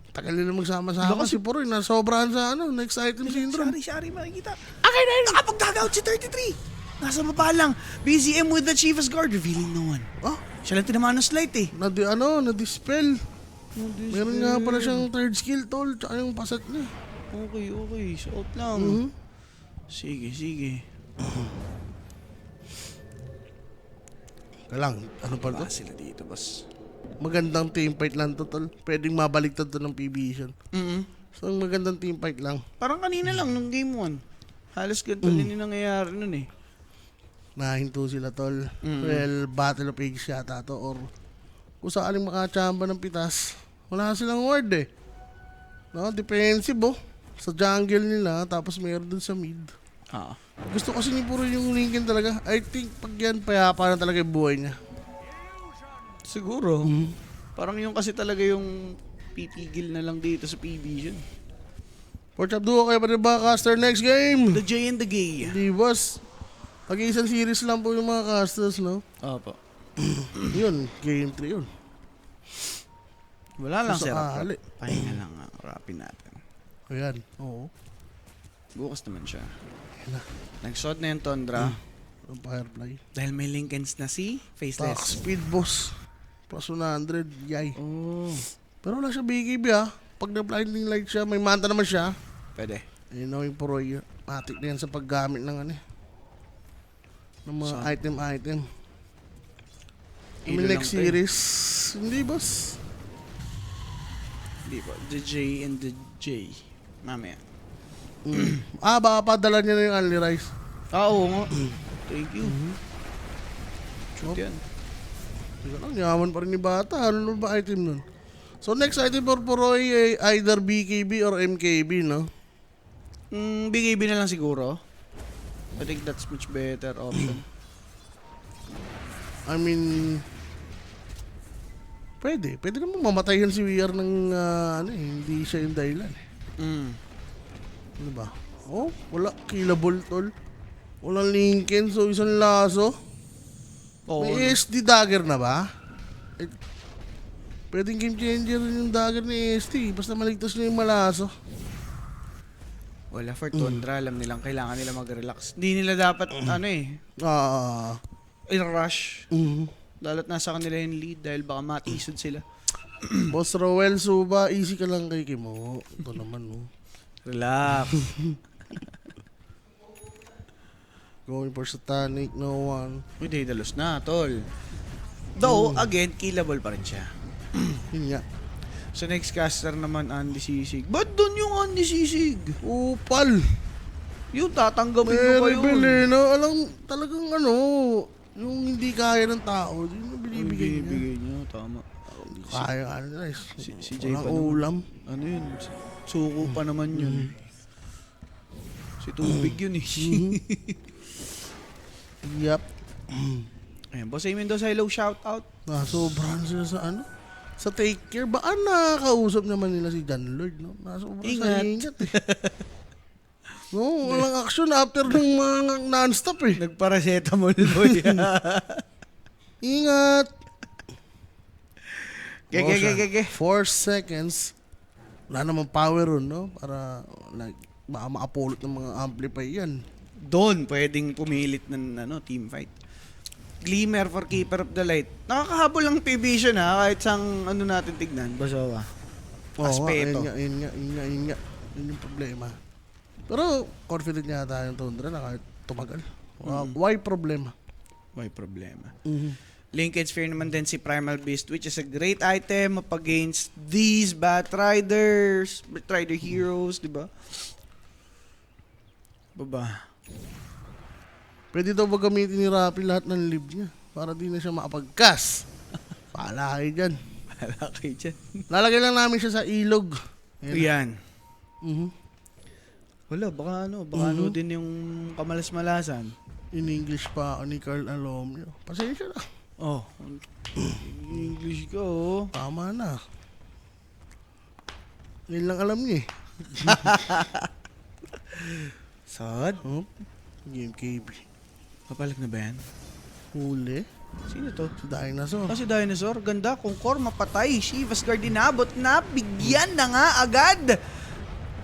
Tagal nila magsama-sama si Puroy na sobrahan sa next item syndrome. Shari, makikita. Okay na yun. Nakapag-tagout si 33. Nasa baba lang. BZM with the Chief as Guard, revealing no one. Siya lang tinamaan ng slight Na-dispel. Meron nga pala siyang third skill tol, tsaka yung pasat niya. Okay. Suot lang. Sige. Kalang, ano pa to? Sila dito, boss. Magandang team fight lang to tol. Pwedeng mabaliktad to ng P-Vision. So, magandang team fight lang. Parang kanina lang, nung game 1. Halos ganito din yung nangyayari nun Nahinto sila tol. Well, Battle of Ages yata to. Or kung sakaling makachamba ng pitas, wala silang ward No, defensive sa jungle nila, tapos mayroon dun sa mid. Gusto kasi ni Puro yung Lincoln talaga. I think pag yan, payapa na talaga yung buhay niya. Siguro. Parang yung kasi talaga yung pipigil na lang dito sa P-Vision. Porch up duo kayo pa rin ba, caster next game? The J and the Gay. Di boss. Pag-iisang series lang po yung mga casters, no? Opo. Yun, game 3 yun. Wala lang Sa si kahali. Rap. Pahinga lang rapin natin. Ayan, oo. Bukas naman siya. Ayan na. Nagsod na yung Tundra. Ang Firefly. Dahil may Lincolns na si Tax Faceless. speed boss. Plus 100, yay. Oh. Pero wala siya BKB Pag na-blinding light siya, may manta naman siya. Pwede. Yung Puroy, matik na yan sa paggamit ng ng mga item. Ilo Next lang to series, hindi boss. Hindi po. The J and the J. Mamaya. Baka padala niya na yung Only Rice. Oo nga. Thank you. Shoot yan. Teka lang, yaman pa rin ni Bata. Ano ba item nun? So next item for Puroy, either BKB or MKB, no? BKB na lang siguro. I think that's much better option. I mean, pwede naman mamatay yan si VR ng hindi siya yung dahilan. Ano ba? Oh, wala. Killable, tol. Walang Lincoln, so isang laso. Oo. May SD dagger na ba? Eh, pwedeng game changer yung dagger ni SD. Basta maligtas na yung malaso. Wala for Tundra, alam nilang kailangan nila mag-relax. Hindi nila dapat, i-rush. Lalo't nasa kanila yung lead dahil baka matisod sila. Boss Roel Suba, easy ka lang kay Kimo. Ito naman, no. Relax. Going for Satanic, no one. Uy, Daedalus na, tol. Though, again, killable pa rin siya. Yun nga. Sa next caster naman, Andy Sisig. Ba't dun yung Andy Sisig? Upal! Yung tatanggapin ko pa Mary yun. Belena, alam, talagang yung hindi kaya ng tao, yun yung binibigay niya. Binibigay niya, tama. Hindi kaya, guys. Si Jay Walang pa naman. ulam. Ano yun? Suko pa naman yun. Si Tubig yun eh. Yup. Ayan, Boss Amen daw sa hello shoutout. Nasobrahan sila sa sa take care. Baka nakakausap naman nila si John Lord, no? Nasobrahan sa ingat eh. No, walang action after ng mga non-stop eh. Nagparacetamol boy. Ingat! Gege. 4 seconds. Wala namang power ron, no? Para, like, baka makapulot ng mga amplify yan. Doon, pwedeng pumilit ng team fight. Glimmer for Keeper of the Light. Nakakahabol ang P-Vision ha, kahit sang natin tignan. Basawa. Aspeto. Yun nga. Yun yung problema. Pero, confident niya tayo yung Tundra na kahit tumagal. Why problema? May problema. Linkage Sphere naman din si Primal Beast, which is a great item up against these Batrider heroes, di ba? Baba. Pwede daw ba gamitin ni Rappi lahat ng live niya para di na siya makapagkas? Paala kayo dyan. Wala kayo dyan. Lalagay lang namin siya sa ilog. Yan. Mhm. Wala, baka din yung kamalas-malasan. In English pa ako ni Carl Alomio. Pasensya na. Oh, English ka oh. Tama na. Yun lang alam niya eh. Sad? Game KB. Papalag na ba yan? Huli. Sino to? Si Dinosaur. Si Dinosaur. Ganda. Kung core mapatay. Shivas Guard inabot na. Bigyan na nga agad.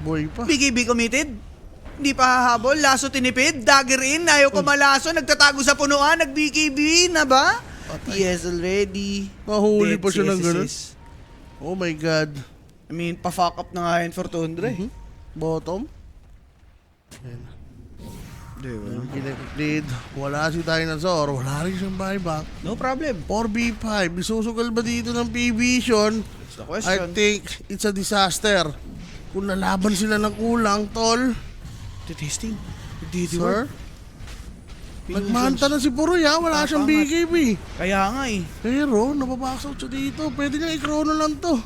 Boy pa. BKB committed. Hindi pa hahabol. Laso tinipid. Dagger in. Ayaw ko malaso. Nagtatago sa punuan. Nag-BKB na ba? Patay. Yes, already. Mahuli Dead pa siya si ng ganun. SSS. Oh my God. I mean, pa-fuck up na nga yun for Tundra eh. Bottom. Ayan. Lead. Wala si Dinosaur. Wala rin siyang buyback. No problem. 4v5. Isusugal ba dito ng P-Vision? That's the I question. think it's a disaster. Kung nalaban sila ng kulang, tol. Testing. Sir? Nagmanta na si Puroy ha. Wala siyang Pangat. BKB. Kaya nga eh. Pero, nababaksaw siya dito. Pwede niya i-chrono lang to.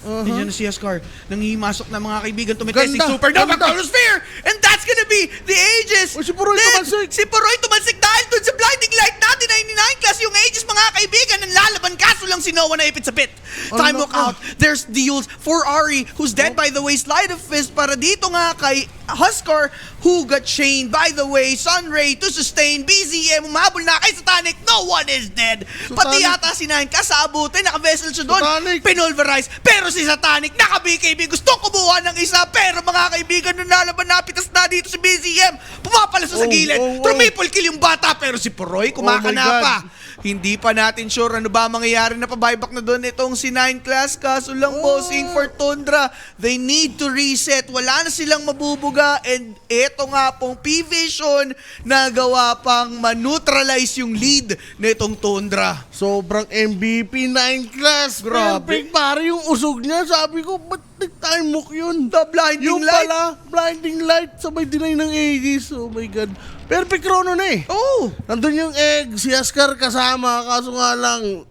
Yan na si Yaskar. Nangihimasok na mga kaibigan tumitesting Ganda! Supernova Ganda! Chronosphere! And that's gonna be the Aegis! Uy, si Puroy Then, tumalsik! Si Puroy tumalsik dahil dun sa blinding light natin 99 class yung Aegis mga kaibigan ang lalaban kaso lang si Noah na ipit sa pit. Time Ano walk ka? out. There's deals for Ari who's dead by the way. Slide of fist para dito nga kay Huskar who got chained. By the way, Sunray to sustain. BZM umabol na kay Satanic. No one is dead. Pati Satanic. yata si Nine kasabutin. Naka-vessel siya doon. Satanic. Pinulverize. Pero si Satanic naka-BKB. Gustong kumuha ng isa. Pero mga kaibigan nung lalaban napitas na dito si BZM. Pumapalaso sa gilid. Triple kill yung bata. Pero si Puroy kumakana God. pa. Hindi pa natin sure ano ba mangyayari na pa-buyback na doon itong si 9 class. Kaso lang bossing for Tundra. They need to reset. Wala na silang mabubuga. And ito nga pong P-Vision na gawa pang maneutralize yung lead nitong Tundra. Sobrang MVP 9 class. Grabe. Perfect pare yung usog niya. Sabi ko, ba't nag-time mock yun? The blinding Yung light. pala, blinding light. Sabay dinay ng Aegis. Oh my God. Perfect chrono na eh. Oh! Nandun yung egg, si Askar kasama. Kaso nga lang,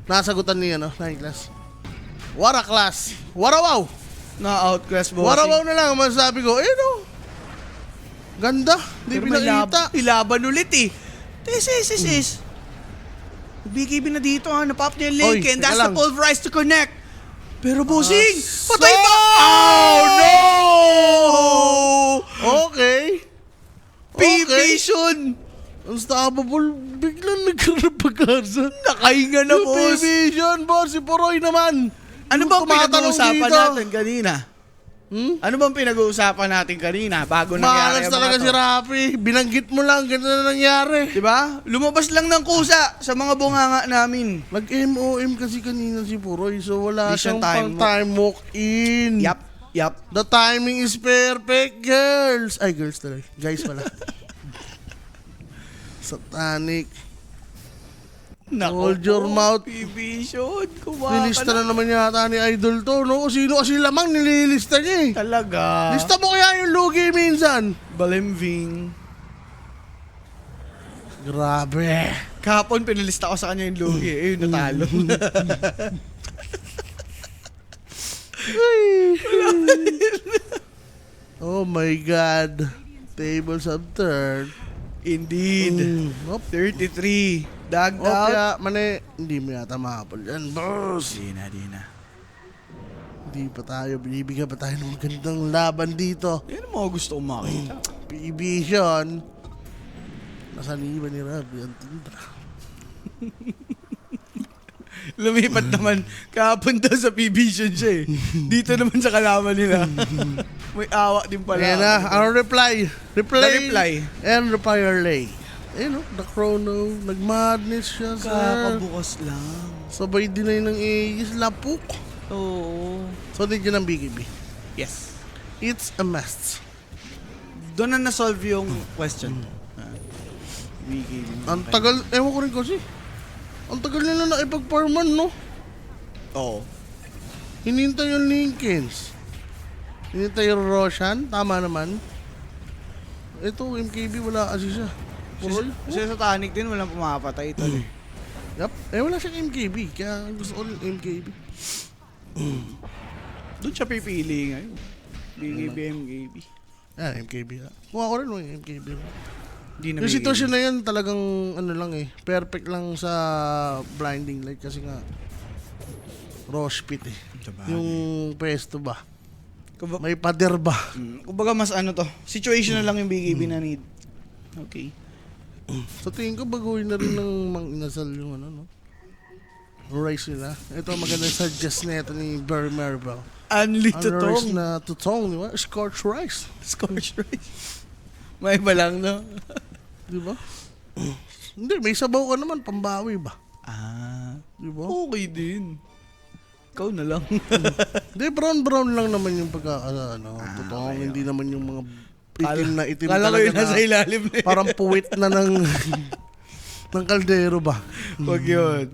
nasagutan niya, no? 9 class. Wara class. Warawaw. Na-outclass bossing. Warawaw na lang. Masasabi ko, no? Ganda. Hindi Pero may pinakita. ilaban ulit eh. Sis. BKB na dito ha. Napop niya yung link Oy, and teka that's lang. the pulverize to connect. Pero bossing! Patay so- pa! Oh, no! Okay. P-Vision! Unstoppable, biglang nagkaroon ng pag-asa. Nakahinga na, Yung boss! P-Vision, boss, si Poroy naman. Ano Yung bang tumatanong pinag-uusapan dito. natin kanina? Ano bang pinag-uusapan natin kanina bago nangyari Malas ang talaga mga si to? Rafi. Binanggit mo lang, ganito na nangyari. Diba? Lumabas lang ng kusa sa mga bunganga namin. Nag-MOM kasi kanina si Poroy, so wala Di siyang siyang time pang time walk in. Yup. The timing is perfect, girls. Ay, girls talaga. Guys pala. Satanic. Hold your mouth. P-Vision, kumaka Nilista na naman yata ni Idol to, no? Sino kasi lamang nililista niya eh. Talaga. Lista mo kaya yung lugi minsan. Balimving. Grabe. Kahapon pinilista ko sa kanya yung lugi. Eh, yung natalo. Oh my God. Tables have turned. Indeed. Hop. 33. Dugged O out. kaya, mani, hindi mo yata makapal yan, boss. Di na. Hindi pa tayo, binibigyan pa tayo ng magandang laban dito. Yan ang mga gusto kong makita. P-Vision. Nasaniba ni Rabi ang tindra. Lumipat naman kahapon daw sa P-Vision siya eh. Dito naman sa kalaban nila. May awa din pala. Ayan na, ang reply. reply. And reply. Ayun o, the chrono. Nag-madness siya, sir. Kakabukas lang. Sabay din na ng Aegis. Lapuk. Oo. So, din yun ang BKB. Yes. It's a must. Doon na na-solve yung question. BKB. Ang tagal, ewan ko rin kasi. Ang tagal nila na ipag-farman, no? Oo. Hinintay yung Linkens. Hinintay yung Roshan. Tama naman. Ito, MKB, wala kasi siya. Poroy. Kasi sa Tanic din, walang pumapatay ito. Yup. Wala siyang MKB. Kaya gusto ko rin MKB. Doon siya pipili ngayon. BKB, MKB. MKB. Kuha ko rin yung MKB. Hindi na Yung sitwasyon na yan talagang ano lang eh. Perfect lang sa blinding light kasi nga Rosh pit eh. Yung pesto ba? May pader ba? Kumbaga mas ano to. Situation na lang yung BKB na need. Okay. Sa tingin ko baguhin na rin ng Mang Inasal yung ano no. Rice nila. Ito maganda suggest na ito ni Barry Maribel. Unli Ano tutong. rice na tutong, di ba? Scorched rice. Scorched rice. May iba lang, no? Di ba? Hindi, may sabaw ka naman, pambawi ba? Di ba? Okay din. Ikaw na lang. Hindi, brown lang naman yung totoo. okay, Hindi naman yung mga itim Kala ko talaga yun nasa ilalim na parang puwit na ng ng kaldero ba? Wag yun.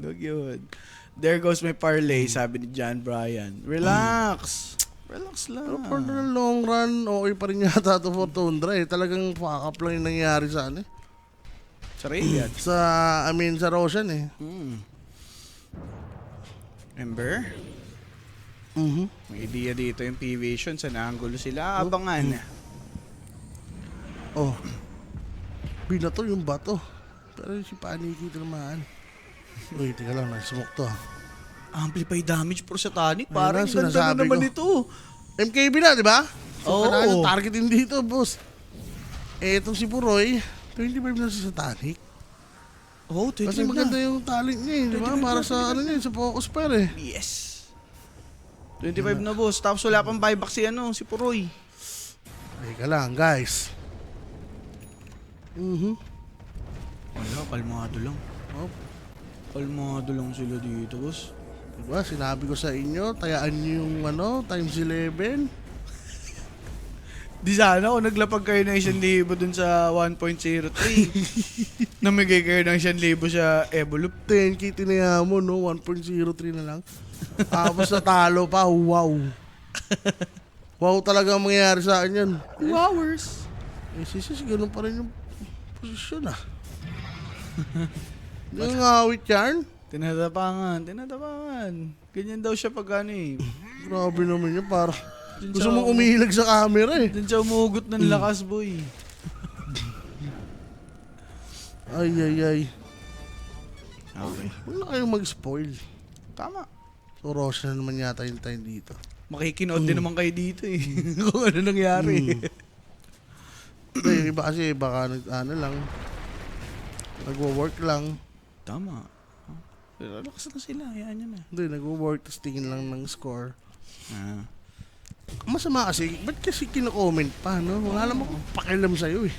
There goes my parlay, sabi ni John Bryan. Relax. Relax lang. Pero for the long run, okay pa rin yata ito for Tundra eh. Talagang fuck-up lang yung nangyari sa ano eh. Sa Radiant. Sa Roshan eh. Remember? Mhm. May idea dito yung P-Vision. Sa naangulo sila. Abangan. Oh. Binato yung bato. Pero si Paniki ito naman. Uy, teka lang, nag-smoke to. Amplify damage pro sa Tanic. Ayun Parang na, ganda sinasabi na naman ko. ito. MKB na, di ba? So, Oo. kailangan targetin dito, boss. Itong si Puroy, 25 na siya sa Tanic. Oh, 25 Kasi maganda yung talent niya, di ba? 25 Para na, sa ano niya, sa focus pair eh. Yes. 25 na boss. Tapos wala pang buyback si Puroy. Teka lang, guys. Wala, kalmado lang. Oh, Kalmado lang sila dito, boss. diba? Sinabi ko sa inyo, tayaan niyo yung times 11. Di sana kung naglapag kayo ng 1,000 dun sa 1.03. Namigay kayo ng 1,000 sa Evolup. 10k tinaya mo, no? 1.03 na lang. Tapos natalo pa, wow. Wow talaga ang mangyayari sa akin yan. 2 hours. Sis, ganun pa rin yung posisyon ah. Hindi nga ngawit yan. Tinatapangan. Ganyan daw siya pag ano eh. Grabe naman yun, para Dun gusto siya mong umihilag sa camera eh. Dun siya umugot ng lakas, boy. Ay. Okay. Huwag na kayong mag-spoil. Tama. So, Roshan na naman yata yung time dito. Makikinood din naman kayo dito eh. Kung ano nangyari. Hindi, yung iba kasi baka nagwo-work lang. Tama. Relax na sila. Hayaan nyo na. Hindi, nagwo-work tapos tingin lang ng score. Ah. Masama kasi, ba't kasi kino-comment pa, no? Wala naman akong pakialam sa'yo eh.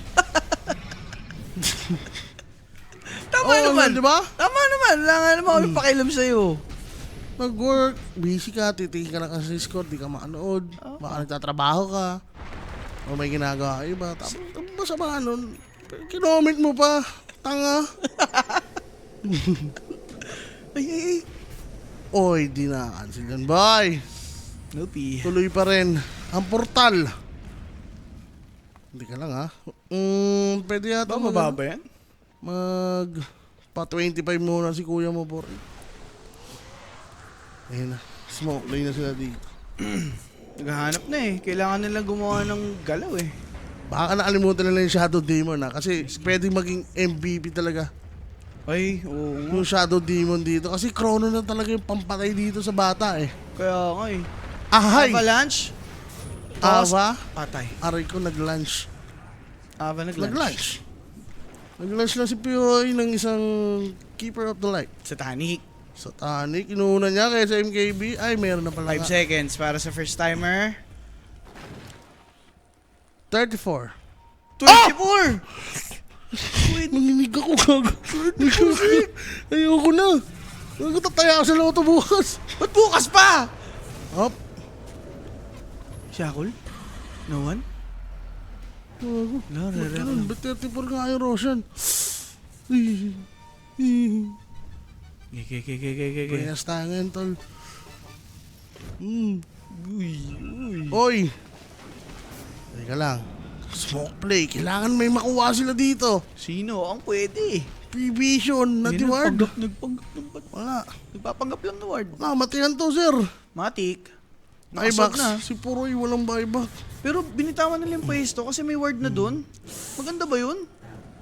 Tama Oo, naman. di ba? Tama naman. Wala nga naman kami pakialam sa'yo. Nag-work, busy ka, titingin ka na kasi sa score, di ka makanood. Baka nagtatrabaho ka. O may ginagawa ka iba. Tapos, masama nun. Kinoment mo pa. Tanga. Ay. Oy, di na-cancel yan. Bye. Nope. Tuloy pa rin. Ang portal. Hindi ka lang ha. Pwede yata Ba, mababa yan? pa 25 muna si kuya mo, por. Ayun na. Smoke lane na sila dito. Naghahanap na eh. Kailangan nila gumawa ng galaw eh. Baka nakalimutan nila yung Shadow Demon ha. Kasi pwede maging MVP talaga. Ay, oo nga. Yung Shadow Demon dito. Kasi Chrono na talaga yung pampatay dito sa bata eh. Kaya nga eh. Ahay! Avalanche? Tapos, Ava? patay. Aray ko nag-lunch. Ava nag-lunch. Nag-lunch. Nag-lunch lang si Pioy ng isang Keeper of the Light. Satanic. Satanic. Inuuna niya kaya sa MKB. Ay, meron na pala 5 nga. seconds para sa first timer. 34. 24! Wait, nanginig ako gago. Ayoko na. Nagtataya sa loto bukas. Ba't bukas pa? Up. Shackle? No one? Gago. No, Ba't ganun? Ba't 34 nga yung Roshan? Okay. Payas tayo ngayon, tol. Uy. Oy! Teka lang. Smoke play. Kailangan may makuha sila dito. Sino? Ang pwede. P-Vision na Ayun, Ward. Nagpanggap. Wala. Nagpapanggap lang na ward. Matihan to, sir. Matik. Buyback. Nakasog na. Si Puroy walang buyback. Pero binitawan nila yung pwesto kasi may ward na doon. Maganda ba yun?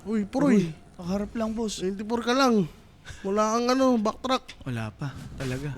Uy, Puroy. Nakaharap lang, boss. 24 ka lang. Wala kang backtrack. Wala pa. Talaga.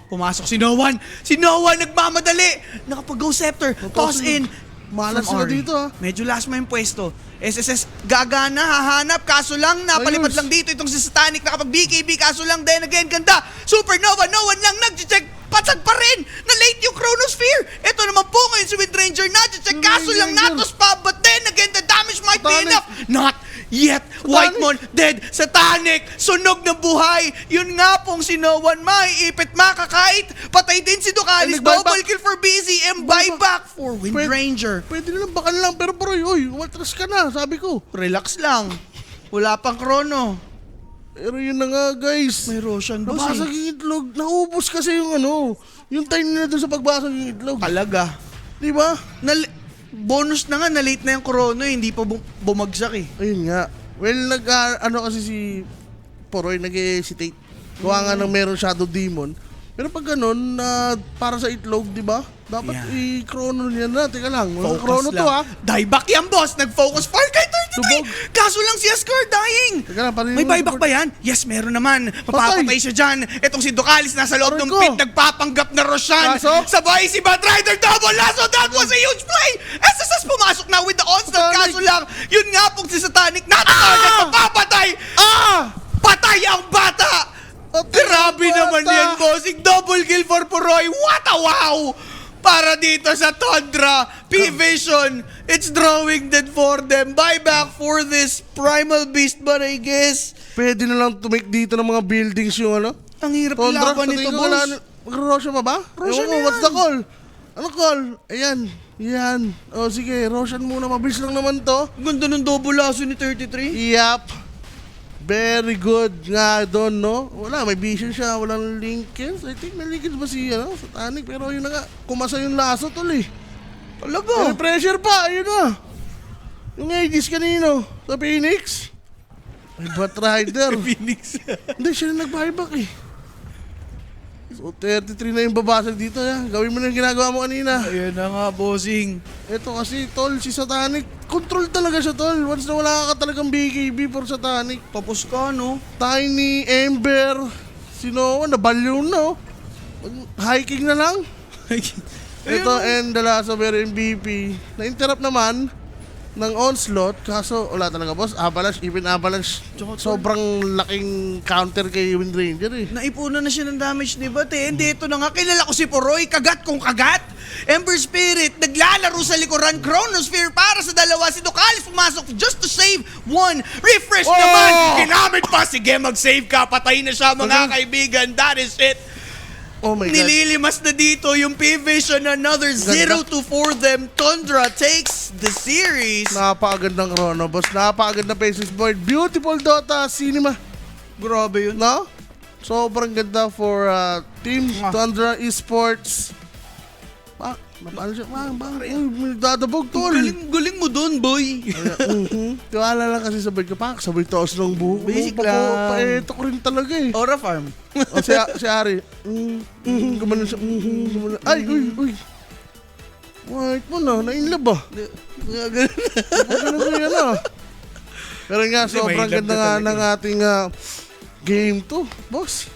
Pumasok si Noan. Si Noan nagmamadali. Nakapag-go scepter. Toss in. Malas From sila Ori. dito, ha? Medyo last mo yung pwesto. SSS gagana, hahanap. Kaso lang, napalipad Ayos. lang dito itong si Satanic. Nakapag BKB. Kaso lang, then again, ganda. Supernova. No one lang nag-check. Patsag pa rin. Na-late yung Chronosphere. Ito naman po ngayon si Windranger. Na-check. Kaso lang, Windranger. Natos pa. But then again, the damage might be Satanic. enough. Not yet. Whitemon, dead. Satanic, sunog ng buhay. Yun nga pong si No One, maiipit, makakait. Patay din si Ducalis. Ay, nag-buyback. Double kill for BZM. Buyback for Windranger. Pwede nilang bakal lang. Pero Puroy, uy, umatras ka na, sabi ko. Relax lang. Wala pang chrono. Pero yun na nga, guys. May Roshan, boss. Nabasag yung itlog. Naubos kasi yung yung time nila doon sa pagbasag yung itlog. Talaga. Di ba? Bonus na nga, na-late na yung chrono. Hindi pa bumagsak eh. Ayun nga. Well, kasi si Puroy, nag-hesitate. Gawa nga ng meron Shadow Demon. Pero pag ganun, para sa itlog, di ba? Dapat i-chrono niya na. Teka lang, walang chrono Focus to ha. Dieback yan, boss. Nag-focus. Far Cry 33. Subog. Kaso lang si Askar dying. Teka lang, paano May yung buyback support? ba yan? Yes, meron naman. Mapapatay siya dyan. Etong si Ducalis nasa loob Aray ng ko. pit. Nagpapanggap na Roshan. Kaso? Sabay si Bad Rider double lasso. That was a huge play. SSS pumasok na with the onslaught. Satanic. Kaso lang, yun nga pong si Satanic. Natatarget, mapapatay. Patay ang bata. Grabe ang naman bata. yan, bossing. Double kill for Puroy. What a wow! Para dito sa Tundra, P-Vision, it's drawing dead for them. Buyback for this Primal Beast ba, I guess? Pwede na lang to make dito ng mga buildings yung Ang hirap Tundra, laban sa nito, tingin ko wala boss. na- Mag-Roshan pa ba? Roshan Ewan na ko, what's yan. the call? Ano call? Ayan. Yan. O sige, Roshan muna. Mabilis lang naman to. Ganda ng double lasso ni 33. Yep. Very good nga doon, no? Wala, may vision siya. Walang linkage. I think may linkage ba si Satanic? Pero yun na nga, kumasa yung laso tol eh. Talaga. May pressure pa, ayun na. Yung Aegis kanino? Sa Phoenix? May Bat Rider. Phoenix. Hindi, siya na nag-buyback eh. So 33 na yung babasag dito ya. Gawin mo na yung ginagawa mo kanina. Ayan na nga, bossing. Ito kasi tol, si Satanic, control talaga siya tol. Once na wala ka talagang BKB for Satanic. Tapos ka, no? Tiny, Ember, si Noah, nabalyo na oh. hiking na lang. Ito and the last of their MVP. Na-interrupt naman ng onslaught. Kaso wala talaga boss. Avalanche, even Avalanche. Sobrang laking counter kay Wind Ranger eh. Naipunan na siya ng damage ni Bat eh. Hindi, ito na nga. Kilala ko si Puroy. Kagat kung kagat. Ember Spirit, naglalaro sa likuran. Chronosphere para sa dalawa. Si Ducalis pumasok just to save one. Refresh Oh! naman. Ginamit pa. Sige, mag-save ka. Patay na siya mga kaibigan. That is it. Oh my God. Nililimas na dito yung P-Vision. Another 0-2 for them. Tundra takes the series. Napakagandang Chrono boss. Napakagandang Faces Void. Beautiful Dota Cinema. Grabe yun. No? Sobrang ganda for Team Tundra Esports. Paano siya? May dadabog tol. Galing mo dun, boy. Tiwala lang kasi sabay ka pa. Sabay taos ng buhok. Basic lang. Paeto ko rin talaga eh. Aura Farm. O si Ari. Gumanon siya. Gumanon. Ay, uy. White mo na. Na-inlove ah. Ganun ko yan ah. Pero nga, sobrang may ganda love nga na ng ating game to, boss.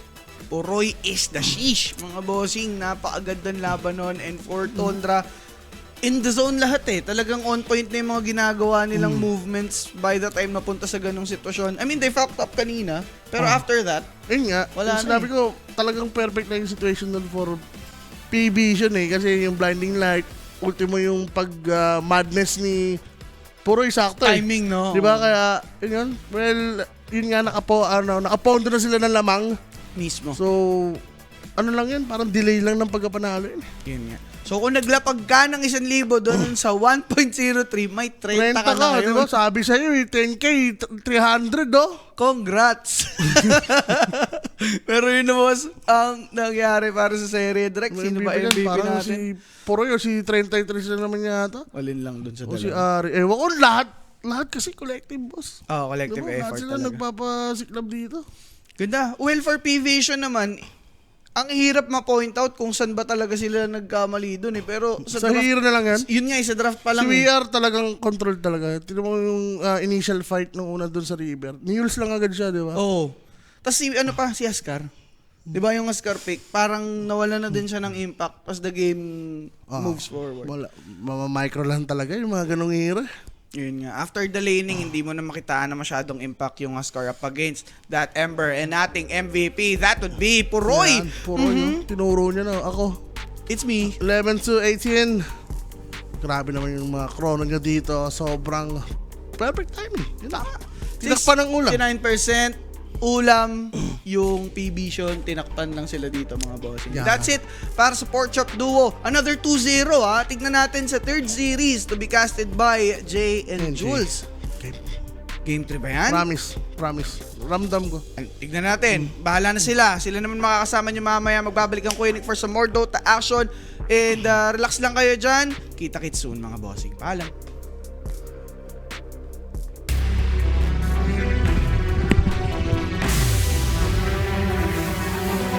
Puroy is the sheesh. Mga bossing, napakagandang laban nun. And for Tundra, in the zone lahat eh. Talagang on point na yung mga ginagawa nilang movements by the time napunta sa ganong sitwasyon. I mean, they fucked up kanina. Pero after that, Yun nga, Wala na sinabi ko, talagang perfect na yung situation nun for P-Vision eh. Kasi yung blinding light, ultimo yung madness ni Puroy sakto eh. timing, no? Di ba? Kaya, yun. Well, yun nga, nakapondo na sila ng lamang. Mismo. So, ano lang yan? Parang delay lang ng pagkapanalo yun. Yun nga. So kung naglapag ka ng 1,000 doon sa 1.03, may 30 Renta ka na ka, di ngayon. ba? Sabi sa'yo, 10K, 300, oh. Congrats! Pero yun na boss, ang nangyari para sa serie. Direct, sino ba MVP Parang natin? si Puroy o si 33 na naman yata. Alin lang doon sa O si dalawa. Ari. Ewan ko, lahat kasi collective, boss. Oh, collective Diba, lahat effort sila talaga. nagpapasiklab dito. Ganda. Well, for P-Vision naman, ang hirap ma-point out kung saan ba talaga sila nagkamali doon eh. Pero Sa draft, hero na lang yan. yun nga, sa draft pa Si lang. VR talagang control talaga. Tignan mo yung initial fight nung una doon sa River. Niuls lang agad siya, di ba? Oo. Tapos si Askar. Di ba yung Askar pick, parang nawala na din siya ng impact as the game moves forward. Wala. Micro lang talaga yung mga ganong hero. Yun nga. After the laning, hindi mo na makitaan na masyadong impact yung Askar up against that Ember and ating MVP. That would be Puroy. Yan, Puroy. No? Tinuro niya na ako. It's me. 11-18. Grabe naman yung mga chrono niya dito. Sobrang perfect timing. Yun na. Tinakpan ng ulam. 69% ulam yung P-Vision. Tinakpan lang sila dito mga bossing. Yeah. That's it para sa Pork Chop Duo. Another 2-0 ha. Tignan natin sa third series to be casted by Jay and Jay. Jules. Okay. Game 3 ba yan? Promise. Ramdam ko. Tignan natin. Bahala na sila. Sila naman makakasama nyo mamaya. Magbabalik ang Kuya Nick for some more Dota action. And relax lang kayo dyan. Kita-kits soon mga bossing. Paalam.